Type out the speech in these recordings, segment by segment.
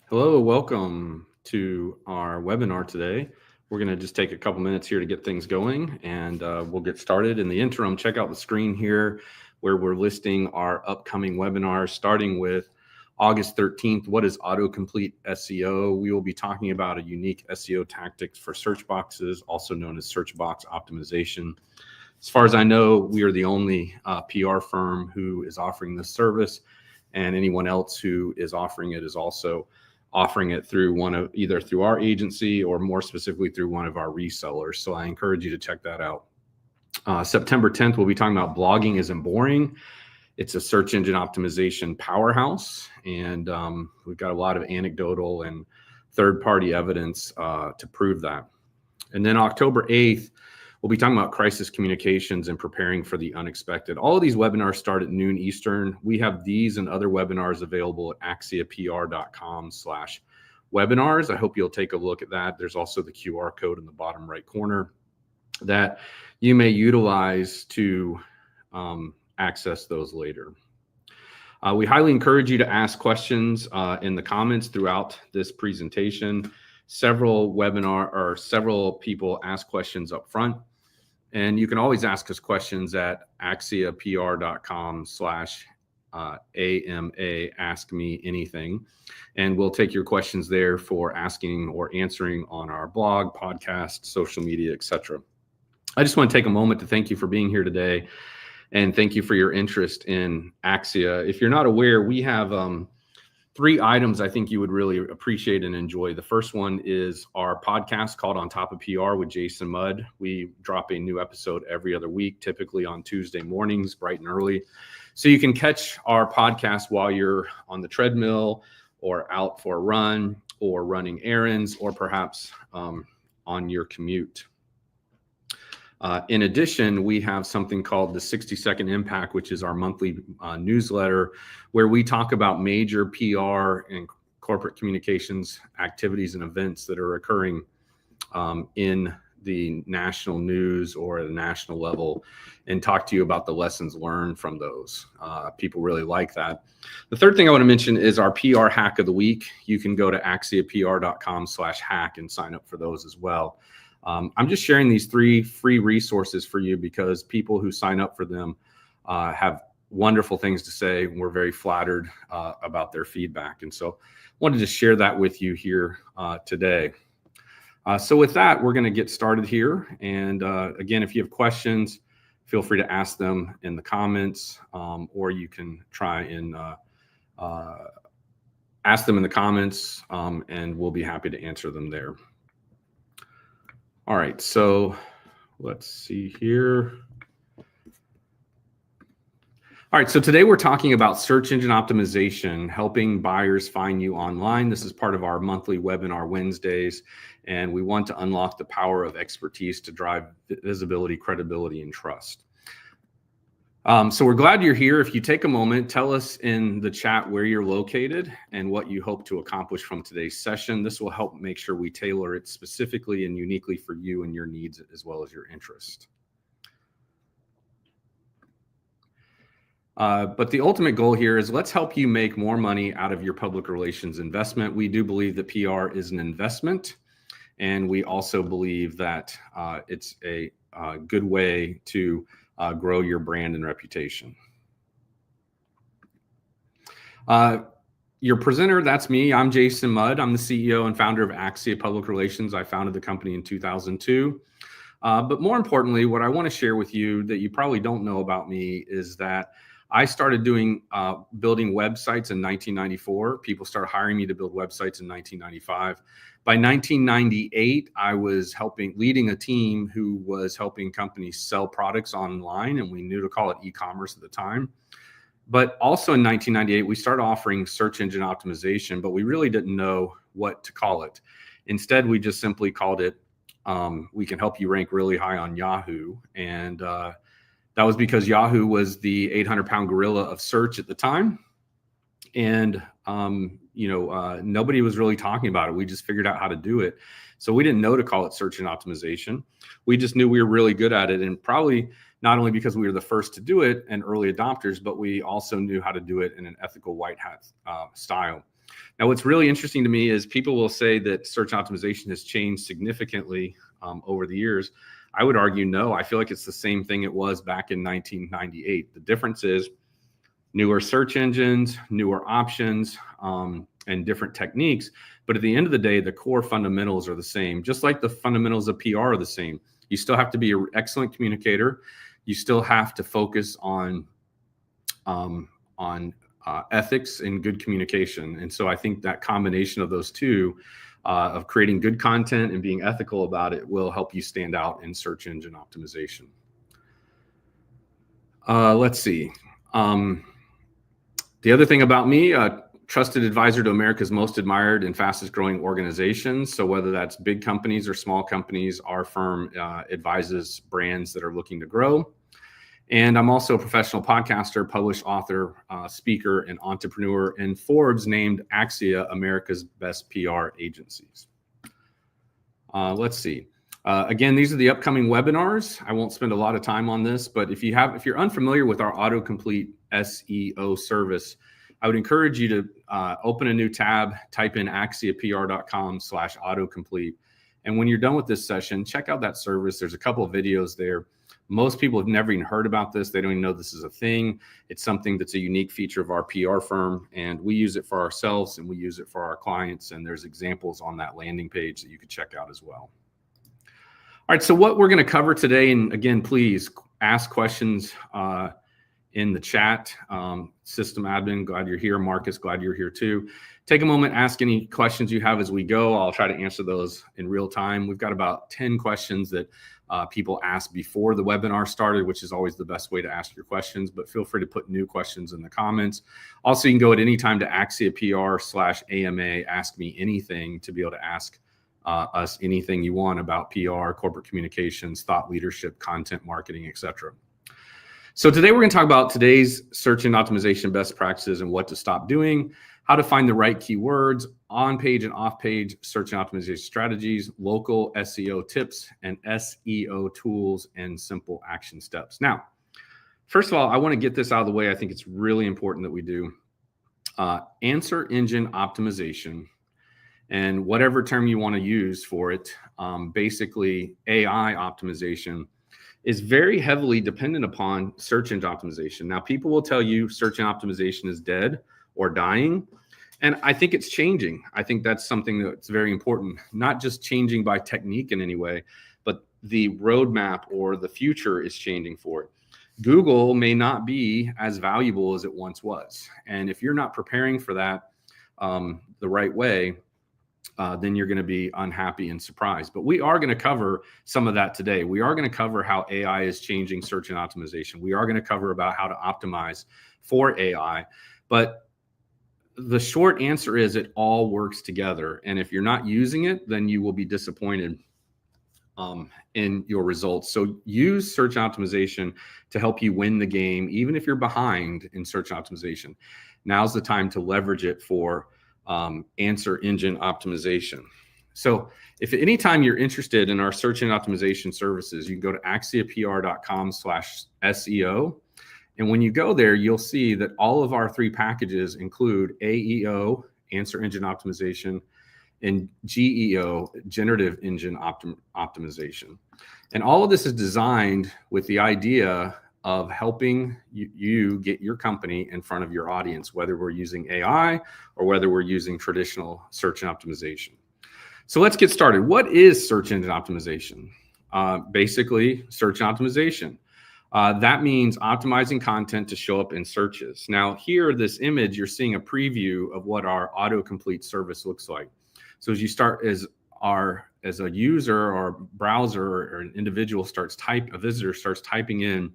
Hello, welcome to our webinar today. We're going to just take a couple minutes here to get things going, and we'll get started. In the interim, check out the screen here where we're listing our upcoming webinars, starting with August 13th, what is autocomplete SEO? We will be talking about a unique SEO tactics for search boxes, also known as search box optimization. As far as I know, we are the only PR firm who is offering this service, and anyone else who is offering it is also offering it through either through our agency or more specifically through one of our resellers. So I encourage you to check that out. September 10th, we'll be talking about blogging isn't boring. It's a search engine optimization powerhouse. And we've got a lot of anecdotal and third-party evidence to prove that. And then October 8th, we'll be talking about crisis communications and preparing for the unexpected. All of these webinars start at noon Eastern. We have these and other webinars available at axiapr.com/webinars. I hope you'll take a look at that. There's also the QR code in the bottom right corner that you may utilize to access those later. We highly encourage you to ask questions in the comments throughout this presentation. Several people ask questions up front. And you can always ask us questions at axiapr.com/AMA Ask Me Anything. And we'll take your questions there for asking or answering on our blog, podcast, social media, etc. I just want to take a moment to thank you for being here today. And thank you for your interest in Axia. If you're not aware, we have 3 items I think you would really appreciate and enjoy. The first one is our podcast called On Top of PR with Jason Mudd. We drop a new episode every other week, typically on Tuesday mornings, bright and early. So you can catch our podcast while you're on the treadmill or out for a run or running errands or perhaps on your commute. In addition, we have something called the 60-Second Impact, which is our monthly newsletter, where we talk about major PR and corporate communications activities and events that are occurring in the national news or at a national level and talk to you about the lessons learned from those. People really like that. The third thing I want to mention is our PR hack of the week. You can go to axiapr.com/hack and sign up for those as well. I'm just sharing these 3 free resources for you because people who sign up for them have wonderful things to say. We're very flattered about their feedback. And so I wanted to share that with you here today. So with that, we're going to get started here. And again, if you have questions, feel free to ask them in the comments, or you can try and ask them in the comments, and we'll be happy to answer them there. All right, so let's see here. All right, so today we're talking about search engine optimization, helping buyers find you online. This is part of our monthly webinar Wednesdays, and we want to unlock the power of expertise to drive visibility, credibility, and trust. So we're glad you're here. If you take a moment, tell us in the chat where you're located and what you hope to accomplish from today's session. This will help make sure we tailor it specifically and uniquely for you and your needs as well as your interest. But the ultimate goal here is let's help you make more money out of your public relations investment. We do believe that PR is an investment, and we also believe that it's a good way to grow your brand and reputation. Your presenter, that's me. I'm Jason Mudd. I'm the CEO and founder of Axia Public Relations. I founded the company in 2002. But more importantly, what I want to share with you that you probably don't know about me is that I started building websites in 1994. People started hiring me to build websites in 1995. By 1998, I was leading a team who was helping companies sell products online, and we knew to call it e-commerce at the time. But also in 1998, we started offering search engine optimization, but we really didn't know what to call it. Instead, we just simply called it, we can help you rank really high on Yahoo. And that was because Yahoo was the 800-pound gorilla of search at the time. And nobody was really talking about it. We just figured out how to do it. So we didn't know to call it search engine optimization. We just knew we were really good at it, and probably not only because we were the first to do it and early adopters, but we also knew how to do it in an ethical white hat style. Now, what's really interesting to me is people will say that search optimization has changed significantly over the years. I would argue no. I feel like it's the same thing it was back in 1998. The difference is newer search engines, newer options, and different techniques. But at the end of the day, the core fundamentals are the same, just like the fundamentals of PR are the same. You still have to be an excellent communicator. You still have to focus on ethics and good communication. And so I think that combination of those two, of creating good content and being ethical about it, will help you stand out in search engine optimization. Let's see. The other thing about me, trusted advisor to America's most admired and fastest growing organizations. So whether that's big companies or small companies, our firm advises brands that are looking to grow. And I'm also a professional podcaster, published author, speaker, and entrepreneur. And Forbes named Axia America's best PR agencies. Let's see. Again, these are the upcoming webinars. I won't spend a lot of time on this, but if you're unfamiliar with our autocomplete SEO service, I would encourage you to open a new tab, type in axiapr.com/autocomplete. And when you're done with this session, check out that service. There's a couple of videos there. Most people have never even heard about this. They don't even know this is a thing. It's something that's a unique feature of our PR firm, and we use it for ourselves and we use it for our clients. And there's examples on that landing page that you could check out as well. All right, so what we're going to cover today, and again, please ask questions in the chat. System admin, glad you're here. Marcus, glad you're here too. Take a moment, ask any questions you have as we go. I'll try to answer those in real time. We've got about 10 questions that people asked before the webinar started, which is always the best way to ask your questions, but feel free to put new questions in the comments. Also, you can go at any time to axiapr/AMA, ask me anything, to be able to ask us anything you want about PR, corporate communications, thought leadership, content marketing, etc. So today we're going to talk about today's search engine optimization best practices and what to stop doing, how to find the right keywords, on-page and off-page search and optimization strategies, local SEO tips, and SEO tools and simple action steps. Now, first of all, I want to get this out of the way. I think it's really important that we do. Answer engine optimization, and whatever term you want to use for it, basically AI optimization, is very heavily dependent upon search engine optimization. Now, people will tell you search engine optimization is dead or dying, and I think it's changing. I think that's something that's very important, not just changing by technique in any way, but the roadmap or the future is changing for it. Google may not be as valuable as it once was, and if you're not preparing for that the right way, then you're going to be unhappy and surprised. But we are going to cover some of that today. We are going to cover how AI is changing search and optimization. We are going to cover about how to optimize for AI. But the short answer is it all works together. And if you're not using it, then you will be disappointed in your results. So use search optimization to help you win the game, even if you're behind in search optimization. Now's the time to leverage it for answer engine optimization. So if at any time you're interested in our search engine optimization services, you can go to axiapr.com/SEO. And when you go there, you'll see that all of our 3 packages include AEO, answer engine optimization, and GEO, generative engine optimization. And all of this is designed with the idea of helping you get your company in front of your audience, whether we're using AI or whether we're using traditional search and optimization. So let's get started. What is search engine optimization? Basically, search optimization. That means optimizing content to show up in searches. Now here, this image, you're seeing a preview of what our autocomplete service looks like. So as you start, as a user or browser or an individual a visitor starts typing in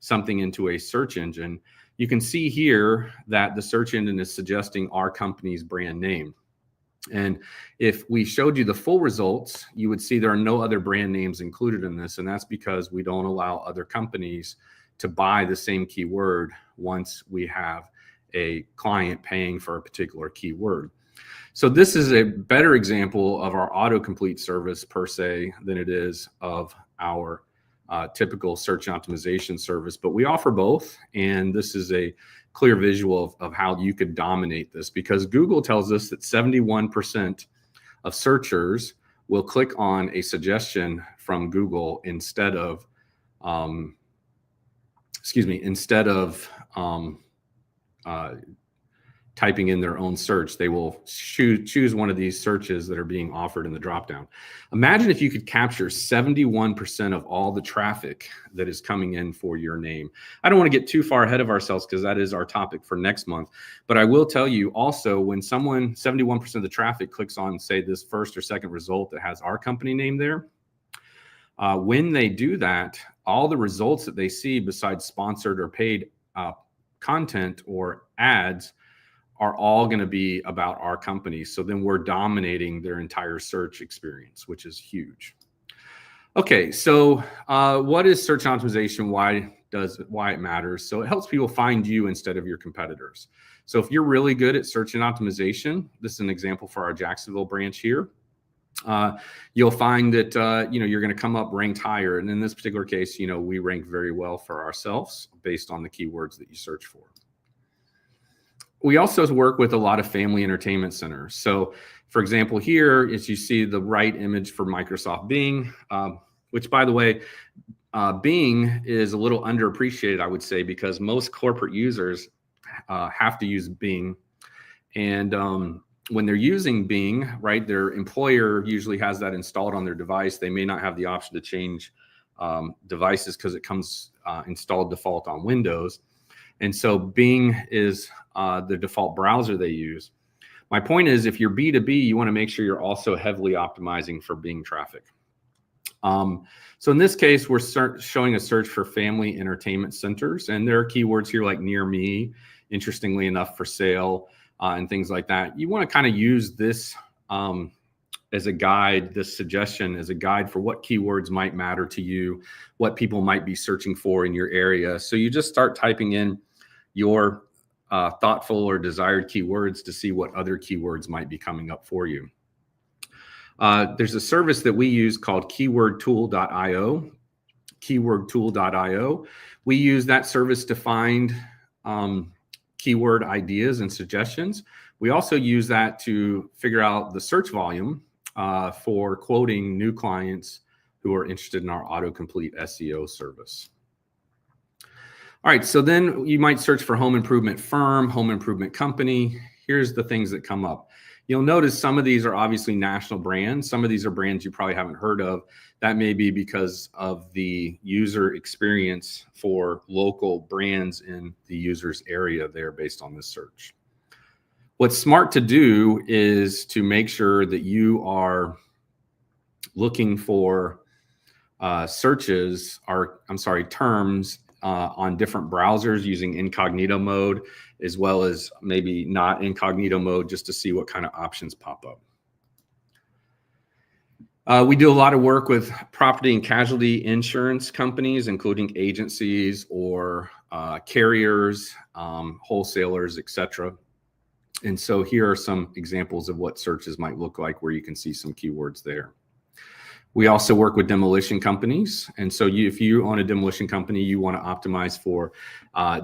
something into a search engine, you can see here that the search engine is suggesting our company's brand name. And if we showed you the full results, you would see there are no other brand names included in this. And that's because we don't allow other companies to buy the same keyword once we have a client paying for a particular keyword. So this is a better example of our autocomplete service per se than it is of our typical search optimization service, but we offer both. And this is a clear visual of how you could dominate this, because Google tells us that 71% of searchers will click on a suggestion from Google instead of, typing in their own search. They will choose one of these searches that are being offered in the dropdown. Imagine if you could capture 71% of all the traffic that is coming in for your name. I don't want to get too far ahead of ourselves because that is our topic for next month. But I will tell you also, when 71% of the traffic clicks on, say, this first or second result that has our company name there, when they do that, all the results that they see besides sponsored or paid content or ads are all going to be about our company. So then we're dominating their entire search experience, which is huge. Okay, so what is search optimization? Why it matters? So it helps people find you instead of your competitors. So if you're really good at search and optimization, this is an example for our Jacksonville branch here. You'll find that you're going to come up ranked higher. And in this particular case, we rank very well for ourselves based on the keywords that you search for. We also work with a lot of family entertainment centers. So for example, here is you see the right image for Microsoft Bing, which, by the way, Bing is a little underappreciated, I would say, because most corporate users have to use Bing. And when they're using Bing, right, their employer usually has that installed on their device. They may not have the option to change devices because it comes installed default on Windows. And so Bing is the default browser they use. My point is, if you're B2B, you want to make sure you're also heavily optimizing for Bing traffic. So in this case, we're showing a search for family entertainment centers. And there are keywords here like near me, interestingly enough, for sale, and things like that. You want to kind of use this as a guide, this suggestion as a guide for what keywords might matter to you, what people might be searching for in your area. So you just start typing in your thoughtful or desired keywords to see what other keywords might be coming up for you. There's a service that we use called keywordtool.io. Keywordtool.io. We use that service to find keyword ideas and suggestions. We also use that to figure out the search volume for quoting new clients who are interested in our autocomplete SEO service. All right, so then you might search for home improvement firm, home improvement company. Here's the things that come up. You'll notice some of these are obviously national brands. Some of these are brands you probably haven't heard of. That may be because of the user experience for local brands in the user's area there based on this search. What's smart to do is to make sure that you are looking for terms on different browsers using incognito mode, as well as maybe not incognito mode, just to see what kind of options pop up. We do a lot of work with property and casualty insurance companies, including agencies or carriers, wholesalers, etc. And so here are some examples of what searches might look like where you can see some keywords there. We also work with demolition companies. And so if you own a demolition company, you want to optimize for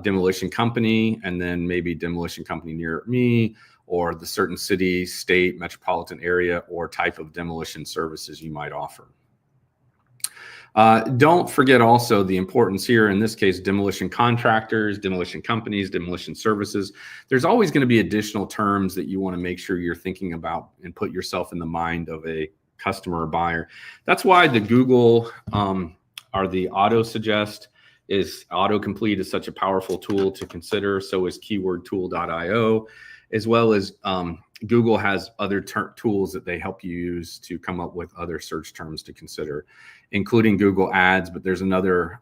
demolition company, and then maybe demolition company near me, or the certain city, state, metropolitan area, or type of demolition services you might offer. Don't forget also the importance here, in this case, demolition contractors, demolition companies, demolition services. There's always going to be additional terms that you want to make sure you're thinking about and put yourself in the mind of a customer or buyer. That's why the Google or the auto suggest is autocomplete is such a powerful tool to consider. So is keywordtool.io, as well as Google has other tools that they help you use to come up with other search terms to consider, including Google Ads. But there's another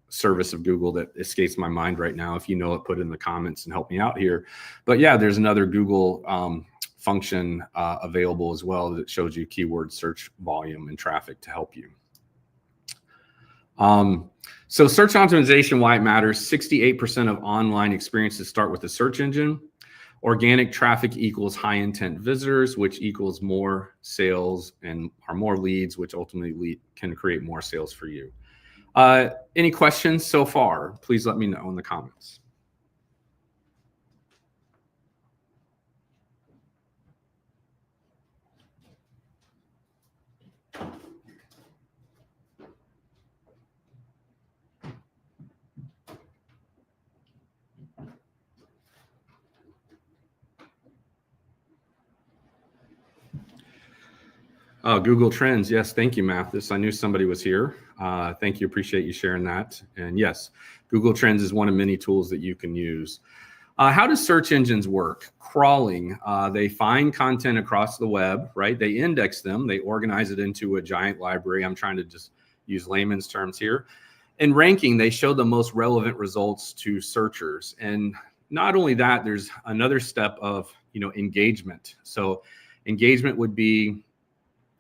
service of Google that escapes my mind right now. If you know it, put it in the comments and help me out here. But yeah, there's another Google function available as well that shows you keyword search volume and traffic to help you. So search optimization, why it matters. 68% of online experiences start with a search engine, Organic traffic equals high intent visitors, which equals more sales and are more leads, which ultimately can create more sales for you. Any questions so far? Please let me know in the comments. Google Trends. Yes, thank you, Mathis. I knew somebody was here. Thank you. Appreciate you sharing that. And yes, Google Trends is one of many tools that you can use. How do search engines work? Crawling. They find content across the web, right? They index them. They organize it into a giant library. I'm trying to just use layman's terms here. And ranking, they show the most relevant results to searchers. And not only that, there's another step of, engagement. So engagement would be,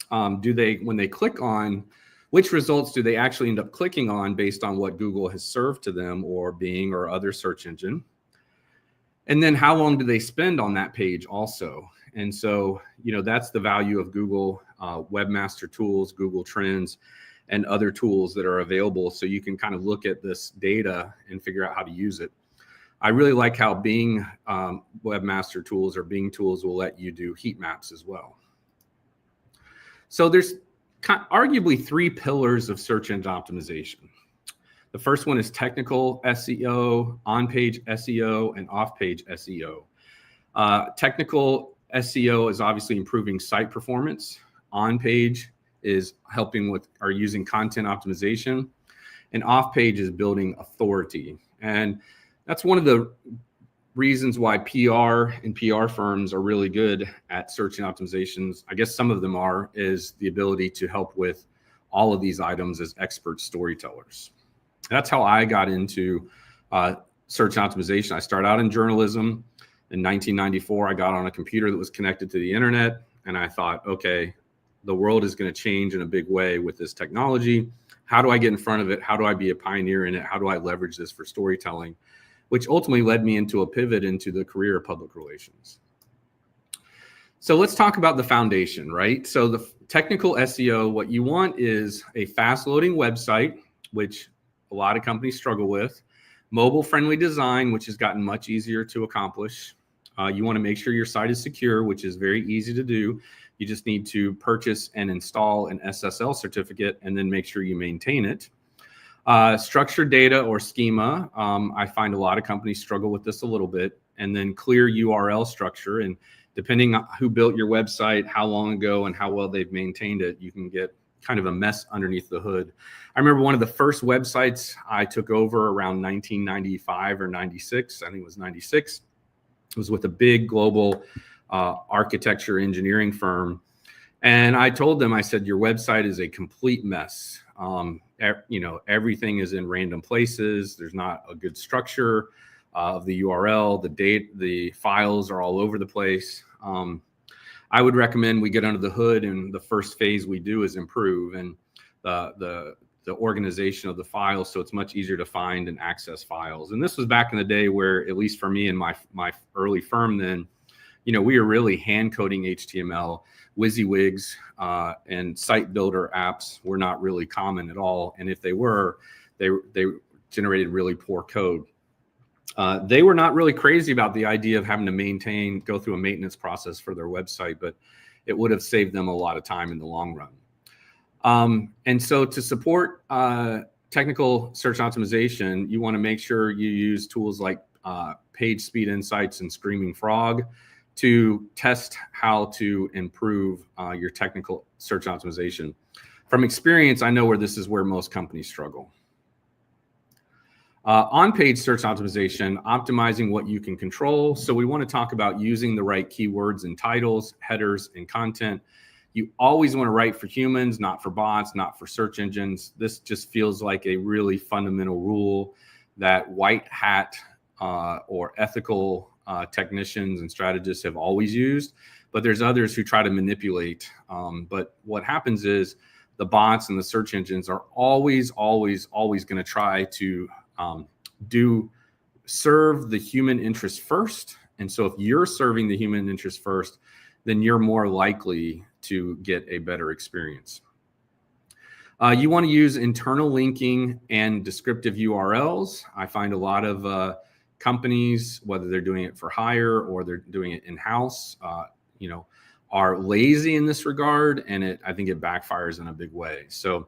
when they click on, which results do they actually end up clicking on based on what Google has served to them, or Bing or other search engine? And then how long do they spend on that page also? And so, that's the value of Google Webmaster Tools, Google Trends, and other tools that are available. So you can kind of look at this data and figure out how to use it. I really like how Bing Webmaster Tools or Bing Tools will let you do heat maps as well. So there's arguably three pillars of search engine optimization. The first one is technical SEO, on-page SEO, and off-page SEO. Technical SEO is obviously improving site performance. On-page is helping with or using content optimization. And off-page is building authority. And that's one of the reasons why PR and PR firms are really good at search and optimizations. I guess some of them is the ability to help with all of these items as expert storytellers. That's how I got into search and optimization. I started out in journalism. In 1994, I got on a computer that was connected to the internet, and I thought, okay, the world is going to change in a big way with this technology. How do I get in front of it? How do I be a pioneer in it? How do I leverage this for storytelling? Which ultimately led me into a pivot into the career of public relations. So let's talk about the foundation, right? So the technical SEO, what you want is a fast loading website, which a lot of companies struggle with, mobile friendly design, which has gotten much easier to accomplish. You want to make sure your site is secure, which is very easy to do. You just need to purchase and install an SSL certificate and then make sure you maintain it. Structured data or schema. I find a lot of companies struggle with this a little bit. And then clear URL structure. And depending on who built your website, how long ago, and how well they've maintained it, you can get kind of a mess underneath the hood. I remember one of the first websites I took over around 1995 or 96. I think it was 96. It was with a big global architecture engineering firm. And I told them, I said, your website is a complete mess. Everything is in random places. There's not a good structure of the URL, the date, the files are all over the place. I would recommend we get under the hood, and the first phase we do is improve and the organization of the files, so it's much easier to find and access files. And this was back in the day where, at least for me and my early firm then, we were really hand coding HTML. WYSIWYGs and site builder apps were not really common at all. And if they were, they generated really poor code. They were not really crazy about the idea of having to go through a maintenance process for their website, but it would have saved them a lot of time in the long run. And so to support technical search optimization, you want to make sure you use tools like Page Speed Insights and Screaming Frog to test how to improve your technical search optimization. From experience, I know this is where most companies struggle. On-page search optimization, optimizing what you can control. So we want to talk about using the right keywords and titles, headers, and content. You always want to write for humans, not for bots, not for search engines. This just feels like a really fundamental rule that white hat or ethical technicians and strategists have always used, but there's others who try to manipulate. But what happens is the bots and the search engines are always going to try to serve the human interest first And so if you're serving the human interest first, then you're more likely to get a better experience. You want to use internal linking and descriptive URLs. I find a lot of companies, whether they're doing it for hire or they're doing it in-house, are lazy in this regard, and I think it backfires in a big way. So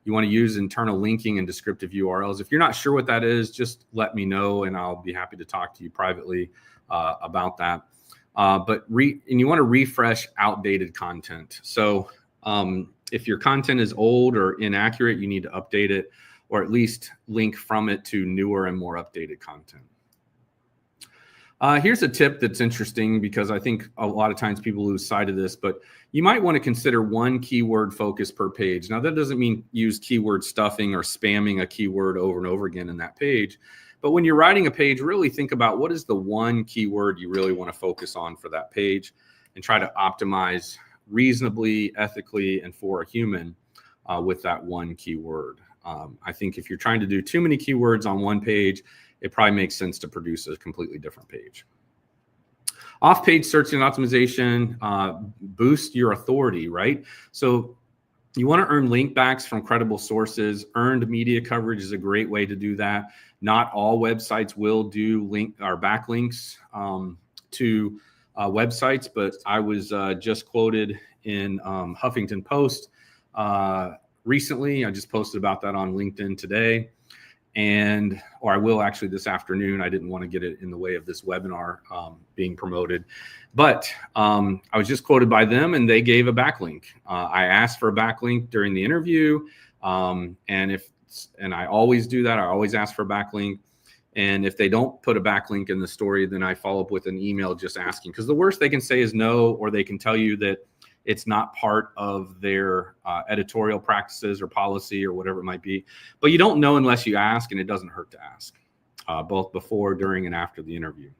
you want to use internal linking and descriptive URLs. If you're not sure what that is, just let me know, and I'll be happy to talk to you privately about that. And you want to refresh outdated content. So if your content is old or inaccurate, you need to update it, or at least link from it to newer and more updated content. Here's a tip that's interesting, because I think a lot of times people lose sight of this, but you might want to consider one keyword focus per page. Now, that doesn't mean use keyword stuffing or spamming a keyword over and over again in that page. But when you're writing a page, really think about what is the one keyword you really want to focus on for that page, and try to optimize reasonably, ethically, and for a human with that one keyword. I think if you're trying to do too many keywords on one page, it probably makes sense to produce a completely different page. Off-page search and optimization boost your authority, right? So you want to earn link backs from credible sources. Earned media coverage is a great way to do that. Not all websites will do backlinks to websites, but I was just quoted in Huffington Post recently. I just posted about that on LinkedIn today. Or I will actually this afternoon. I didn't want to get it in the way of this webinar being promoted, but I was just quoted by them, and they gave a backlink. I asked for a backlink during the interview, and I always do that. I always ask for a backlink, and if they don't put a backlink in the story, then I follow up with an email just asking, because the worst they can say is no, or they can tell you that it's not part of their editorial practices or policy or whatever it might be. But you don't know unless you ask, and it doesn't hurt to ask, both before, during, and after the interview.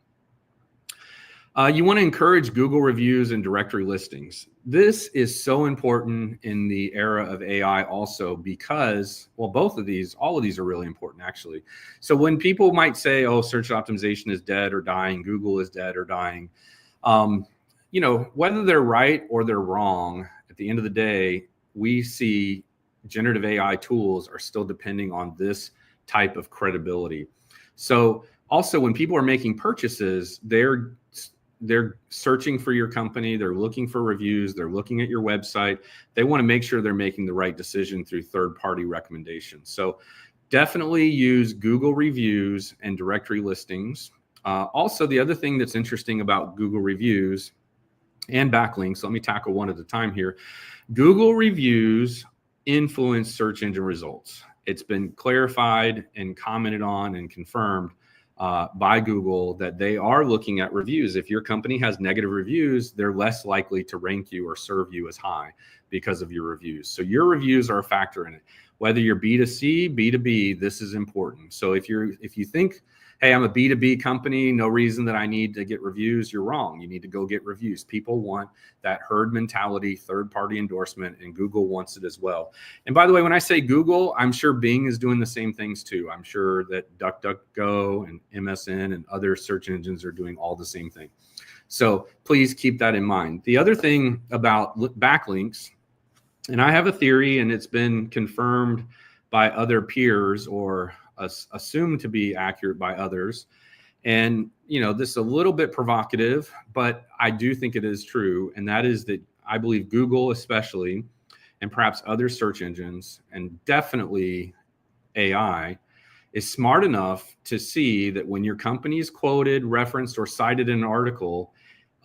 You want to encourage Google reviews and directory listings. This is so important in the era of AI also, because, well, all of these are really important, actually. So when people might say, oh, search optimization is dead or dying, Google is dead or dying, whether they're right or they're wrong, at the end of the day, we see generative AI tools are still depending on this type of credibility. So also when people are making purchases, they're searching for your company, they're looking for reviews, they're looking at your website. They want to make sure they're making the right decision through third-party recommendations. So definitely use Google reviews and directory listings. Also, the other thing that's interesting about Google reviews and backlinks, let me tackle one at a time here. Google reviews influence search engine results. It's been clarified and commented on and confirmed by Google that they are looking at reviews. If your company has negative reviews, they're less likely to rank you or serve you as high because of your reviews. So your reviews are a factor in it. Whether you're B2C, B2B, this is important. So if you think, hey, I'm a B2B company, no reason that I need to get reviews, you're wrong. You need to go get reviews. People want that herd mentality, third-party endorsement, and Google wants it as well. And by the way, when I say Google, I'm sure Bing is doing the same things too. I'm sure that DuckDuckGo and MSN and other search engines are doing all the same thing. So please keep that in mind. The other thing about backlinks, and I have a theory, and it's been confirmed by other peers or assumed to be accurate by others. And, this is a little bit provocative, but I do think it is true. And that is that I believe Google especially, and perhaps other search engines, and definitely AI, is smart enough to see that when your company is quoted, referenced, or cited in an article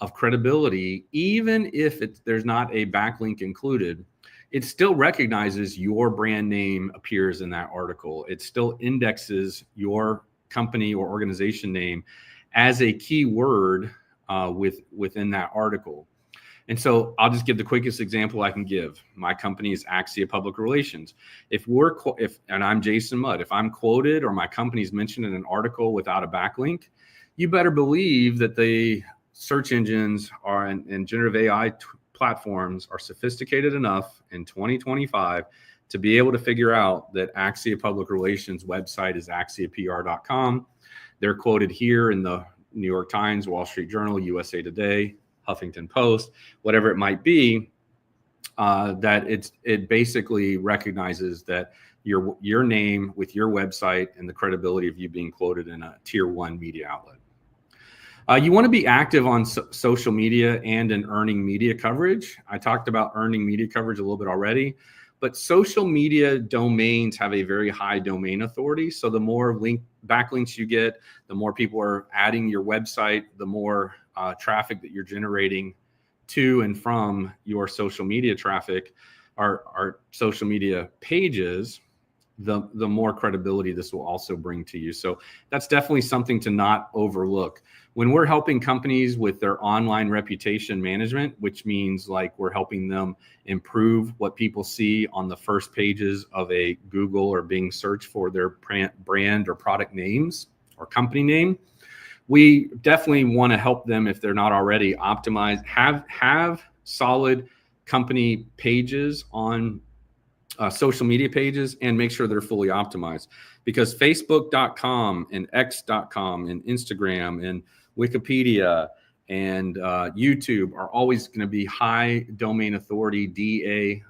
of credibility, even if there's not a backlink included, it still recognizes your brand name appears in that article. It still indexes your company or organization name as a keyword within that article. And so I'll just give the quickest example I can give. My company is Axia Public Relations. And I'm Jason Mudd, if I'm quoted or my company's mentioned in an article without a backlink, you better believe that the search engines and generative AI platforms are sophisticated enough in 2025 to be able to figure out that Axia Public Relations website is axiapr.com. They're quoted here in the New York Times, Wall Street Journal, USA Today, Huffington Post, whatever it might be, that it basically recognizes that your name with your website and the credibility of you being quoted in a tier 1 media outlet. You want to be active on social media and in earning media coverage. I talked about earning media coverage a little bit already, but social media domains have a very high domain authority. So the more backlinks you get, the more people are adding your website, the more traffic that you're generating to and from your social media traffic, our social media pages, the more credibility this will also bring to you. So that's definitely something to not overlook. When we're helping companies with their online reputation management, which means like we're helping them improve what people see on the first pages of a Google or Bing search for their brand or product names or company name, we definitely want to help them, if they're not already, optimize, have solid company pages on social media pages, and make sure they're fully optimized, because Facebook.com and X.com and Instagram and Wikipedia and YouTube are always going to be high domain authority DA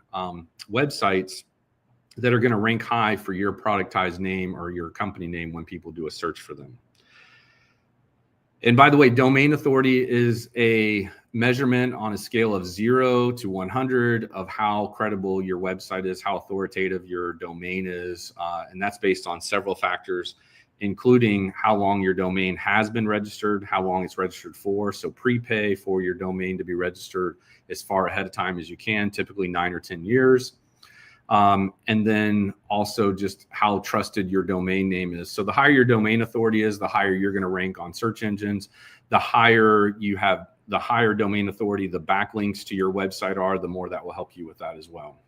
websites that are going to rank high for your productized name or your company name when people do a search for them. And by the way, domain authority is a measurement on a scale of 0 to 100 of how credible your website is, how authoritative your domain is. And that's based on several factors, including how long your domain has been registered, how long it's registered for. So prepay for your domain to be registered as far ahead of time as you can, typically 9 or 10 years. And then also just how trusted your domain name is. So the higher your domain authority is, the higher you're going to rank on search engines. The higher you have, the higher domain authority the backlinks to your website are, the more that will help you with that as well.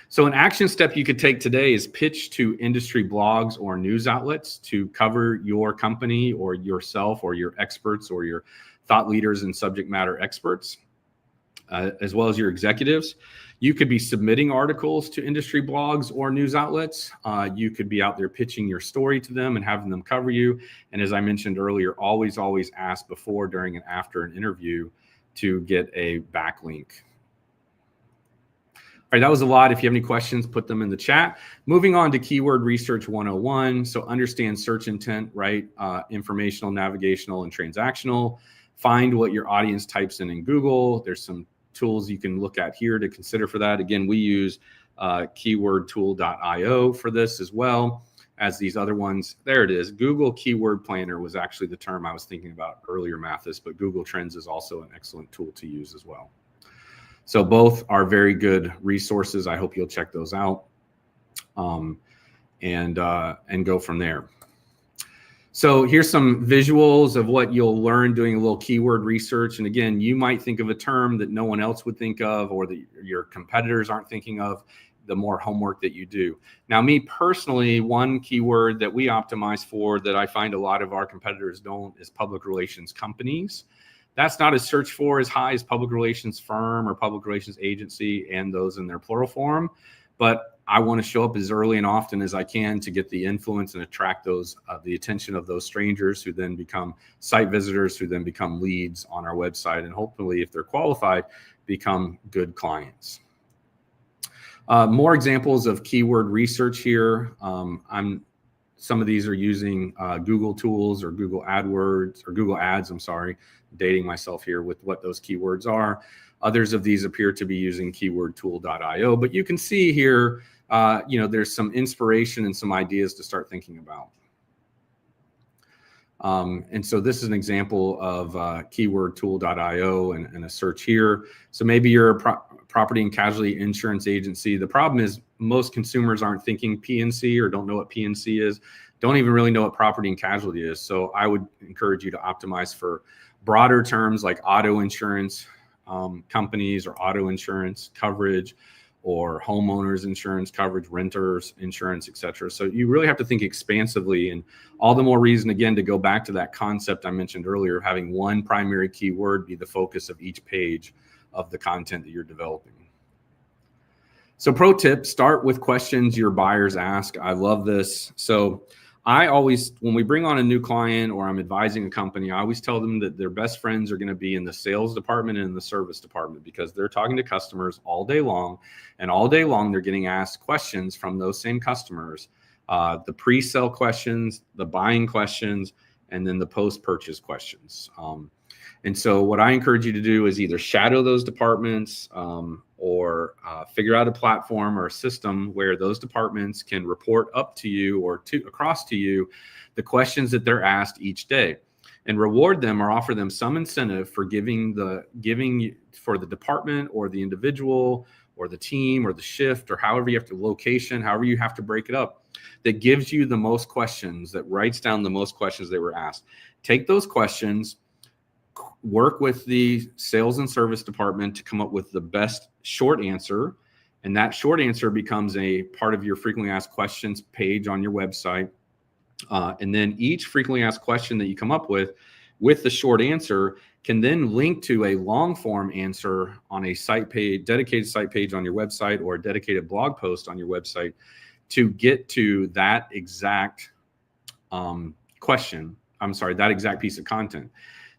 So an action step you could take today is pitch to industry blogs or news outlets to cover your company or yourself or your experts or your thought leaders and subject matter experts, as well as your executives. You could be submitting articles to industry blogs or news outlets. You could be out there pitching your story to them and having them cover you. And as I mentioned earlier, always ask before, during, and after an interview to get a backlink. All right, that was a lot. If you have any questions, put them in the chat. Moving on to Keyword Research 101. So understand search intent, right? Informational, navigational, and transactional. Find what your audience types in Google. There's some tools you can look at here to consider for that. Again, we use keywordtool.io for this as well as these other ones. There it is. Google Keyword Planner was actually the term I was thinking about earlier, Mathis, but Google Trends is also an excellent tool to use as well. So both are very good resources. I hope you'll check those out and go from there. So here's some visuals of what you'll learn doing a little keyword research. And again, you might think of a term that no one else would think of, or that your competitors aren't thinking of, the more homework that you do. Now, me personally, one keyword that we optimize for that I find a lot of our competitors don't is public relations companies. That's not as searched for as high as public relations firm or public relations agency and those in their plural form. But I want to show up as early and often as I can to get the influence and attract those the attention of those strangers who then become site visitors, who then become leads on our website, and hopefully, if they're qualified, become good clients. More examples of keyword research here. Some of these are using Google tools or Google AdWords or Google Ads. I'm sorry, dating myself here with what those keywords are. Others of these appear to be using keywordtool.io, but you can see here, there's some inspiration and some ideas to start thinking about. And so this is an example of keywordtool.io and a search here. So maybe you're a property and casualty insurance agency. The problem is most consumers aren't thinking P&C or don't know what P&C is, don't even really know what property and casualty is. So I would encourage you to optimize for broader terms like auto insurance companies or auto insurance coverage, or homeowners insurance coverage, renters insurance, et cetera. So you really have to think expansively, and all the more reason, again, to go back to that concept I mentioned earlier, having one primary keyword be the focus of each page of the content that you're developing. So pro tip, start with questions your buyers ask. I love this. So I always, when we bring on a new client or I'm advising a company, I always tell them that their best friends are going to be in the sales department and in the service department, because they're talking to customers all day long, and all day long they're getting asked questions from those same customers, the pre-sale questions, the buying questions, and then the post-purchase questions. And so what I encourage you to do is either shadow those departments or figure out a platform or a system where those departments can report up to you or across to you the questions that they're asked each day, and reward them or offer them some incentive for giving for the department or the individual or the team or the shift or however you have to location, however you have to break it up, that gives you the most questions, that writes down the most questions they were asked. Take those questions, work with the sales and service department to come up with the best short answer. And that short answer becomes a part of your frequently asked questions page on your website. And then each frequently asked question that you come up with the short answer can then link to a long form answer on a site page, dedicated site page on your website, or a dedicated blog post on your website to get to that exact that exact piece of content.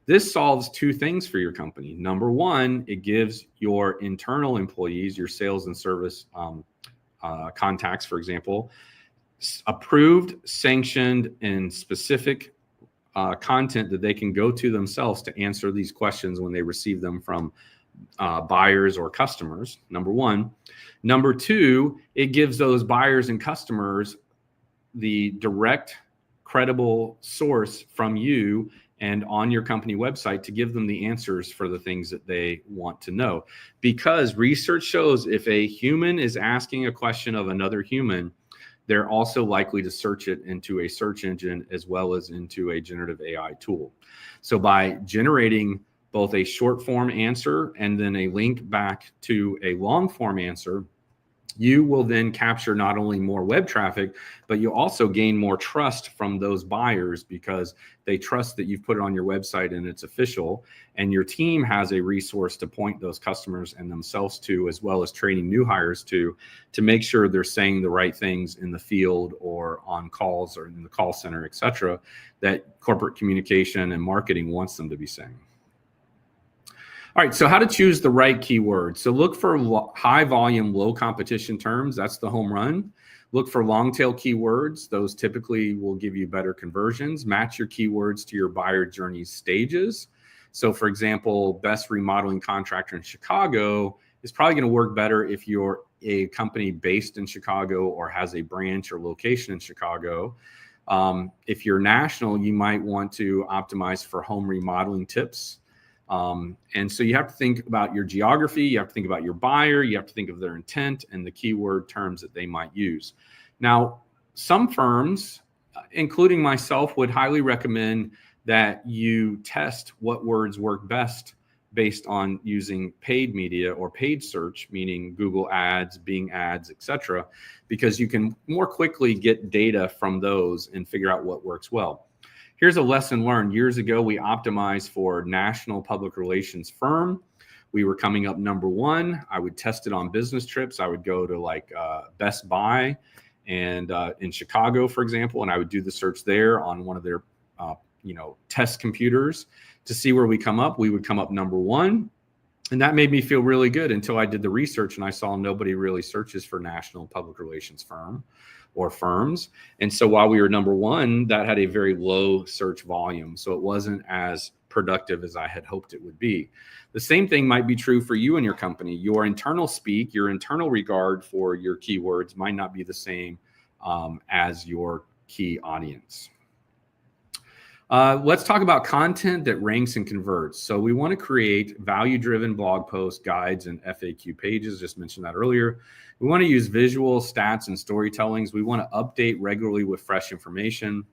This solves two things for your company. Number one, it gives your internal employees, your sales and service contacts, for example, approved, sanctioned, and specific content that they can go to themselves to answer these questions when they receive them from buyers or customers, number one. Number two, it gives those buyers and customers the direct, credible source from you and on your company website to give them the answers for the things that they want to know. Because research shows if a human is asking a question of another human, they're also likely to search it into a search engine as well as into a generative AI tool. So by generating both a short form answer and then a link back to a long form answer, you will then capture not only more web traffic, but you also gain more trust from those buyers because they trust that you've put it on your website and it's official, and your team has a resource to point those customers and themselves to, as well as training new hires to make sure they're saying the right things in the field or on calls or in the call center, et cetera, that corporate communication and marketing wants them to be saying. All right, so how to choose the right keywords. So look for high volume, low competition terms. That's the home run. Look for long tail keywords. Those typically will give you better conversions. Match your keywords to your buyer journey stages. So for example, best remodeling contractor in Chicago is probably going to work better if you're a company based in Chicago or has a branch or location in Chicago. If you're national, you might want to optimize for home remodeling tips. And so you have to think about your geography, you have to think about your buyer, you have to think of their intent and the keyword terms that they might use. Now, some firms, including myself, would highly recommend that you test what words work best based on using paid media or paid search, meaning Google ads, Bing ads, etc., because you can more quickly get data from those and figure out what works well. Here's a lesson learned. Years ago, we optimized for national public relations firm. We were coming up number one. I would test it on business trips. I would go to like Best Buy and in Chicago, for example, and I would do the search there on one of their test computers to see where we come up. We would come up number one. And that made me feel really good until I did the research and I saw nobody really searches for national public relations firm or firms. And so while we were number one, that had a very low search volume. So it wasn't as productive as I had hoped it would be. The same thing might be true for you and your company. Your internal speak, your internal regard for your keywords might not be the same as your key audience. Let's talk about content that ranks and converts. So we want to create value-driven blog posts, guides, and FAQ pages. Just mentioned that earlier. We want to use visual stats and storytellings. We want to update regularly with fresh information.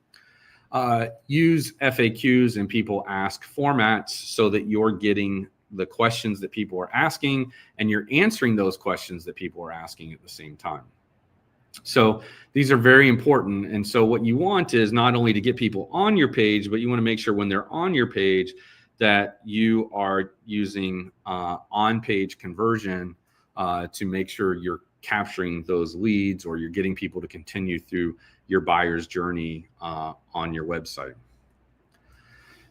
Use FAQs and people ask formats so that you're getting the questions that people are asking and you're answering those questions that people are asking at the same time. So these are very important. And so what you want is not only to get people on your page, but you want to make sure when they're on your page that you are using on-page conversion to make sure you're capturing those leads, or you're getting people to continue through your buyer's journey on your website.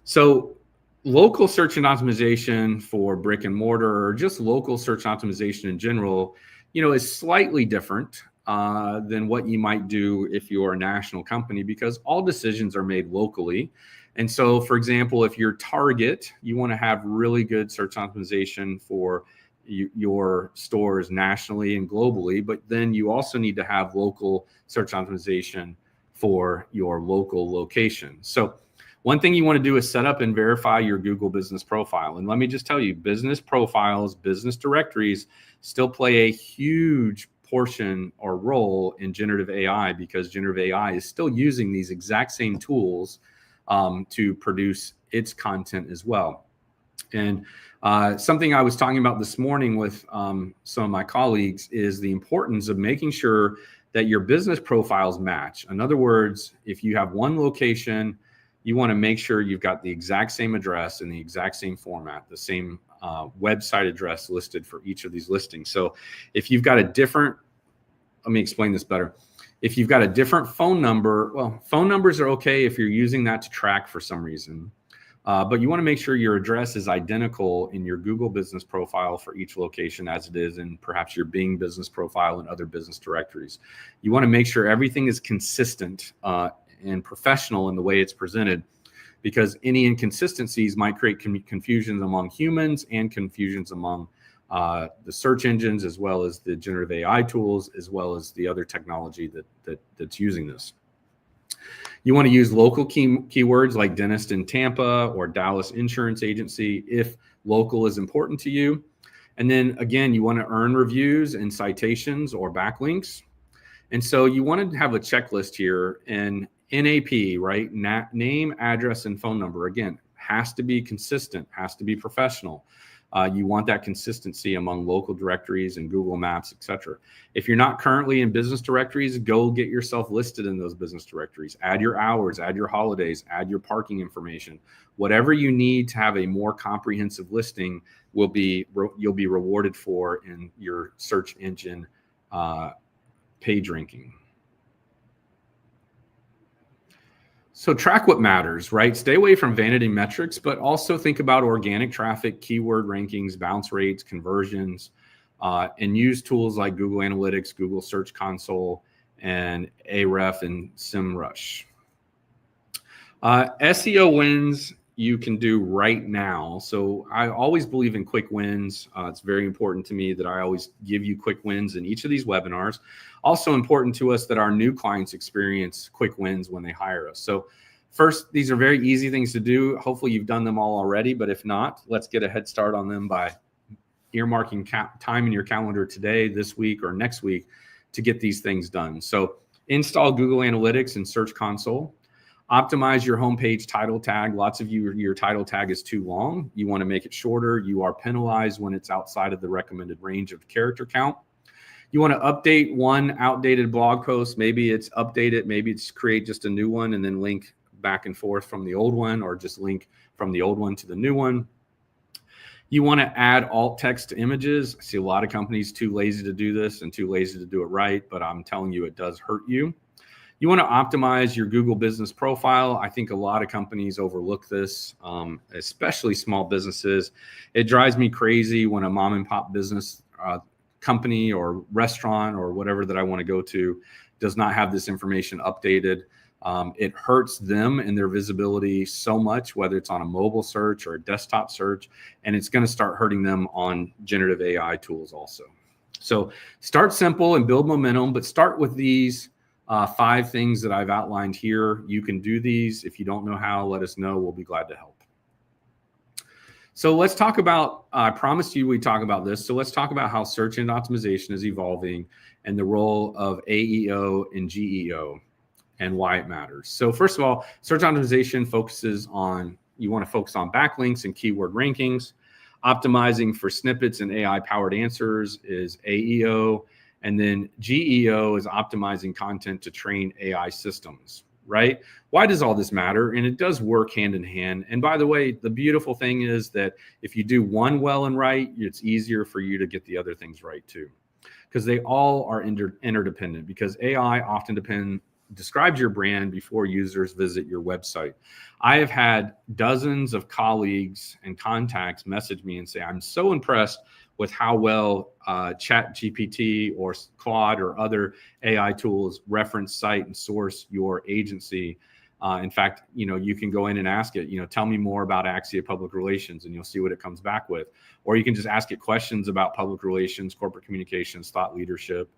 So local search and optimization for brick and mortar, or just local search optimization in general, is slightly different than what you might do if you're a national company, because all decisions are made locally. And so, for example, if you're Target, you want to have really good search optimization for your stores nationally and globally, but then you also need to have local search optimization for your local location. So one thing you want to do is set up and verify your Google business profile. And let me just tell you, business profiles, business directories still play a huge portion or role in generative AI, because generative AI is still using these exact same tools to produce its content as well. And something I was talking about this morning with some of my colleagues is the importance of making sure that your business profiles match. In other words, if you have one location, you want to make sure you've got the exact same address in the exact same format, the same website address listed for each of these listings. So if you've got a different, let me explain this better. If you've got a different phone number, well, phone numbers are okay if you're using that to track for some reason. But you want to make sure your address is identical in your Google business profile for each location as it is in perhaps your Bing business profile and other business directories. You want to make sure everything is consistent and professional in the way it's presented, because any inconsistencies might create confusions among humans and confusions among the search engines, as well as the generative AI tools, as well as the other technology that's using this. You want to use local keywords like dentist in Tampa or Dallas insurance agency if local is important to you. And then again, you want to earn reviews and citations or backlinks. And so you want to have a checklist here, and NAP, right? Name, address, and phone number, again, has to be consistent, has to be professional. You want that consistency among local directories and Google Maps, etc. If you're not currently in business directories, go get yourself listed in those business directories. Add your hours, add your holidays, add your parking information. Whatever you need to have a more comprehensive listing you'll be rewarded for in your search engine page ranking. So track what matters, right? Stay away from vanity metrics, but also think about organic traffic, keyword rankings, bounce rates, conversions, and use tools like Google Analytics, Google Search Console, and Ahrefs and SEMrush. SEO wins you can do right now. So I always believe in quick wins. It's very important to me that I always give you quick wins in each of these webinars. Also important to us that our new clients experience quick wins when they hire us. So first, these are very easy things to do. Hopefully you've done them all already, but if not, let's get a head start on them by earmarking time in your calendar today, this week, or next week to get these things done. So install Google Analytics and Search Console. Optimize your homepage title tag. Lots of you, your title tag is too long. You want to make it shorter. You are penalized when it's outside of the recommended range of character count. You want to update one outdated blog post. Maybe it's update it. Maybe it's create just a new one and then link back and forth from the old one, or just link from the old one to the new one. You want to add alt text to images. I see a lot of companies too lazy to do this and too lazy to do it right, but I'm telling you, it does hurt you. You want to optimize your Google business profile. I think a lot of companies overlook this, especially small businesses. It drives me crazy when a mom and pop business company or restaurant or whatever that I want to go to does not have this information updated. It hurts them and their visibility so much, whether it's on a mobile search or a desktop search, and it's going to start hurting them on generative AI tools also. So start simple and build momentum, but start with these 5 things that I've outlined here. You can do these. If you don't know how, let us know. We'll be glad to help. So let's talk about, I promised you we'd talk about this. So let's talk about how search engine optimization is evolving and the role of AEO and GEO and why it matters. So first of all, search optimization focuses on, you want to focus on backlinks and keyword rankings. Optimizing for snippets and AI-powered answers is AEO. And then GEO is optimizing content to train AI systems, right? Why does all this matter? And it does work hand in hand. And by the way, the beautiful thing is that if you do one well and right, it's easier for you to get the other things right too. because they all are interdependent, because AI often describes your brand before users visit your website. I have had dozens of colleagues and contacts message me and say, I'm so impressed with how well ChatGPT or Claude or other AI tools reference, cite, and source your agency. In fact, you can go in and ask it, tell me more about Axia Public Relations, and you'll see what it comes back with. Or you can just ask it questions about public relations, corporate communications, thought leadership,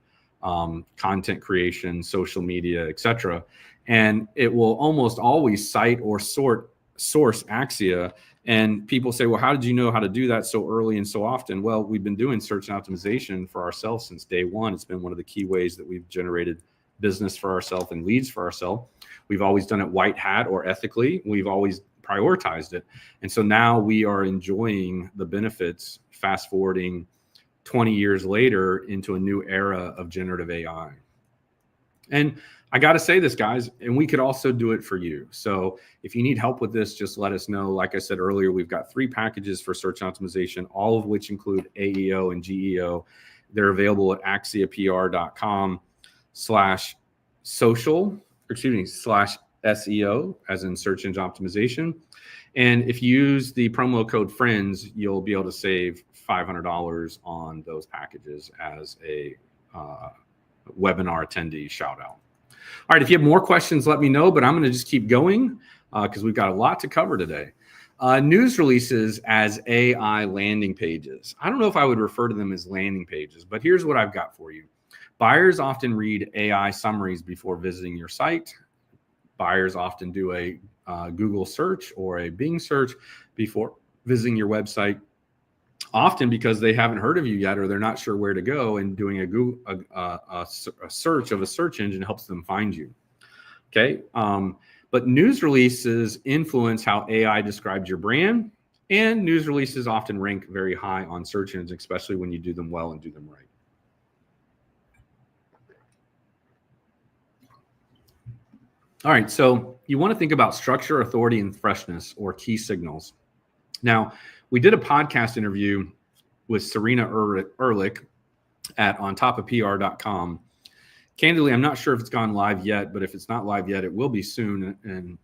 content creation, social media, etc. And it will almost always cite or source Axia. And people say, well, how did you know how to do that so early and so often? Well, we've been doing search and optimization for ourselves since day one. It's been one of the key ways that we've generated business for ourselves and leads for ourselves. We've always done it white hat or ethically. We've always prioritized it. And so now we are enjoying the benefits, fast forwarding 20 years later into a new era of generative AI. And I got to say this, guys, and we could also do it for you. So if you need help with this, just let us know. Like I said earlier, we've got 3 packages for search optimization, all of which include AEO and GEO. They're available at axiapr.com/SEO, as in search engine optimization. And if you use the promo code FRIENDS, you'll be able to save $500 on those packages as a webinar attendee shout out. All right, if you have more questions, let me know, but I'm going to just keep going because we've got a lot to cover today. News releases as AI landing pages. I don't know if I would refer to them as landing pages, but here's what I've got for you. Buyers often read AI summaries before visiting your site. Buyers often do a Google search or a Bing search before visiting your website, often because they haven't heard of you yet or they're not sure where to go, and doing a Google a search of a search engine helps them find you. Okay, but news releases influence how AI describes your brand, and news releases often rank very high on search engines, especially when you do them well and do them right. All right, so you want to think about structure, authority, and freshness, or key signals. Now, we did a podcast interview with Serena Ehrlich at ontopofpr.com. Candidly, I'm not sure if it's gone live yet, but if it's not live yet, it will be soon in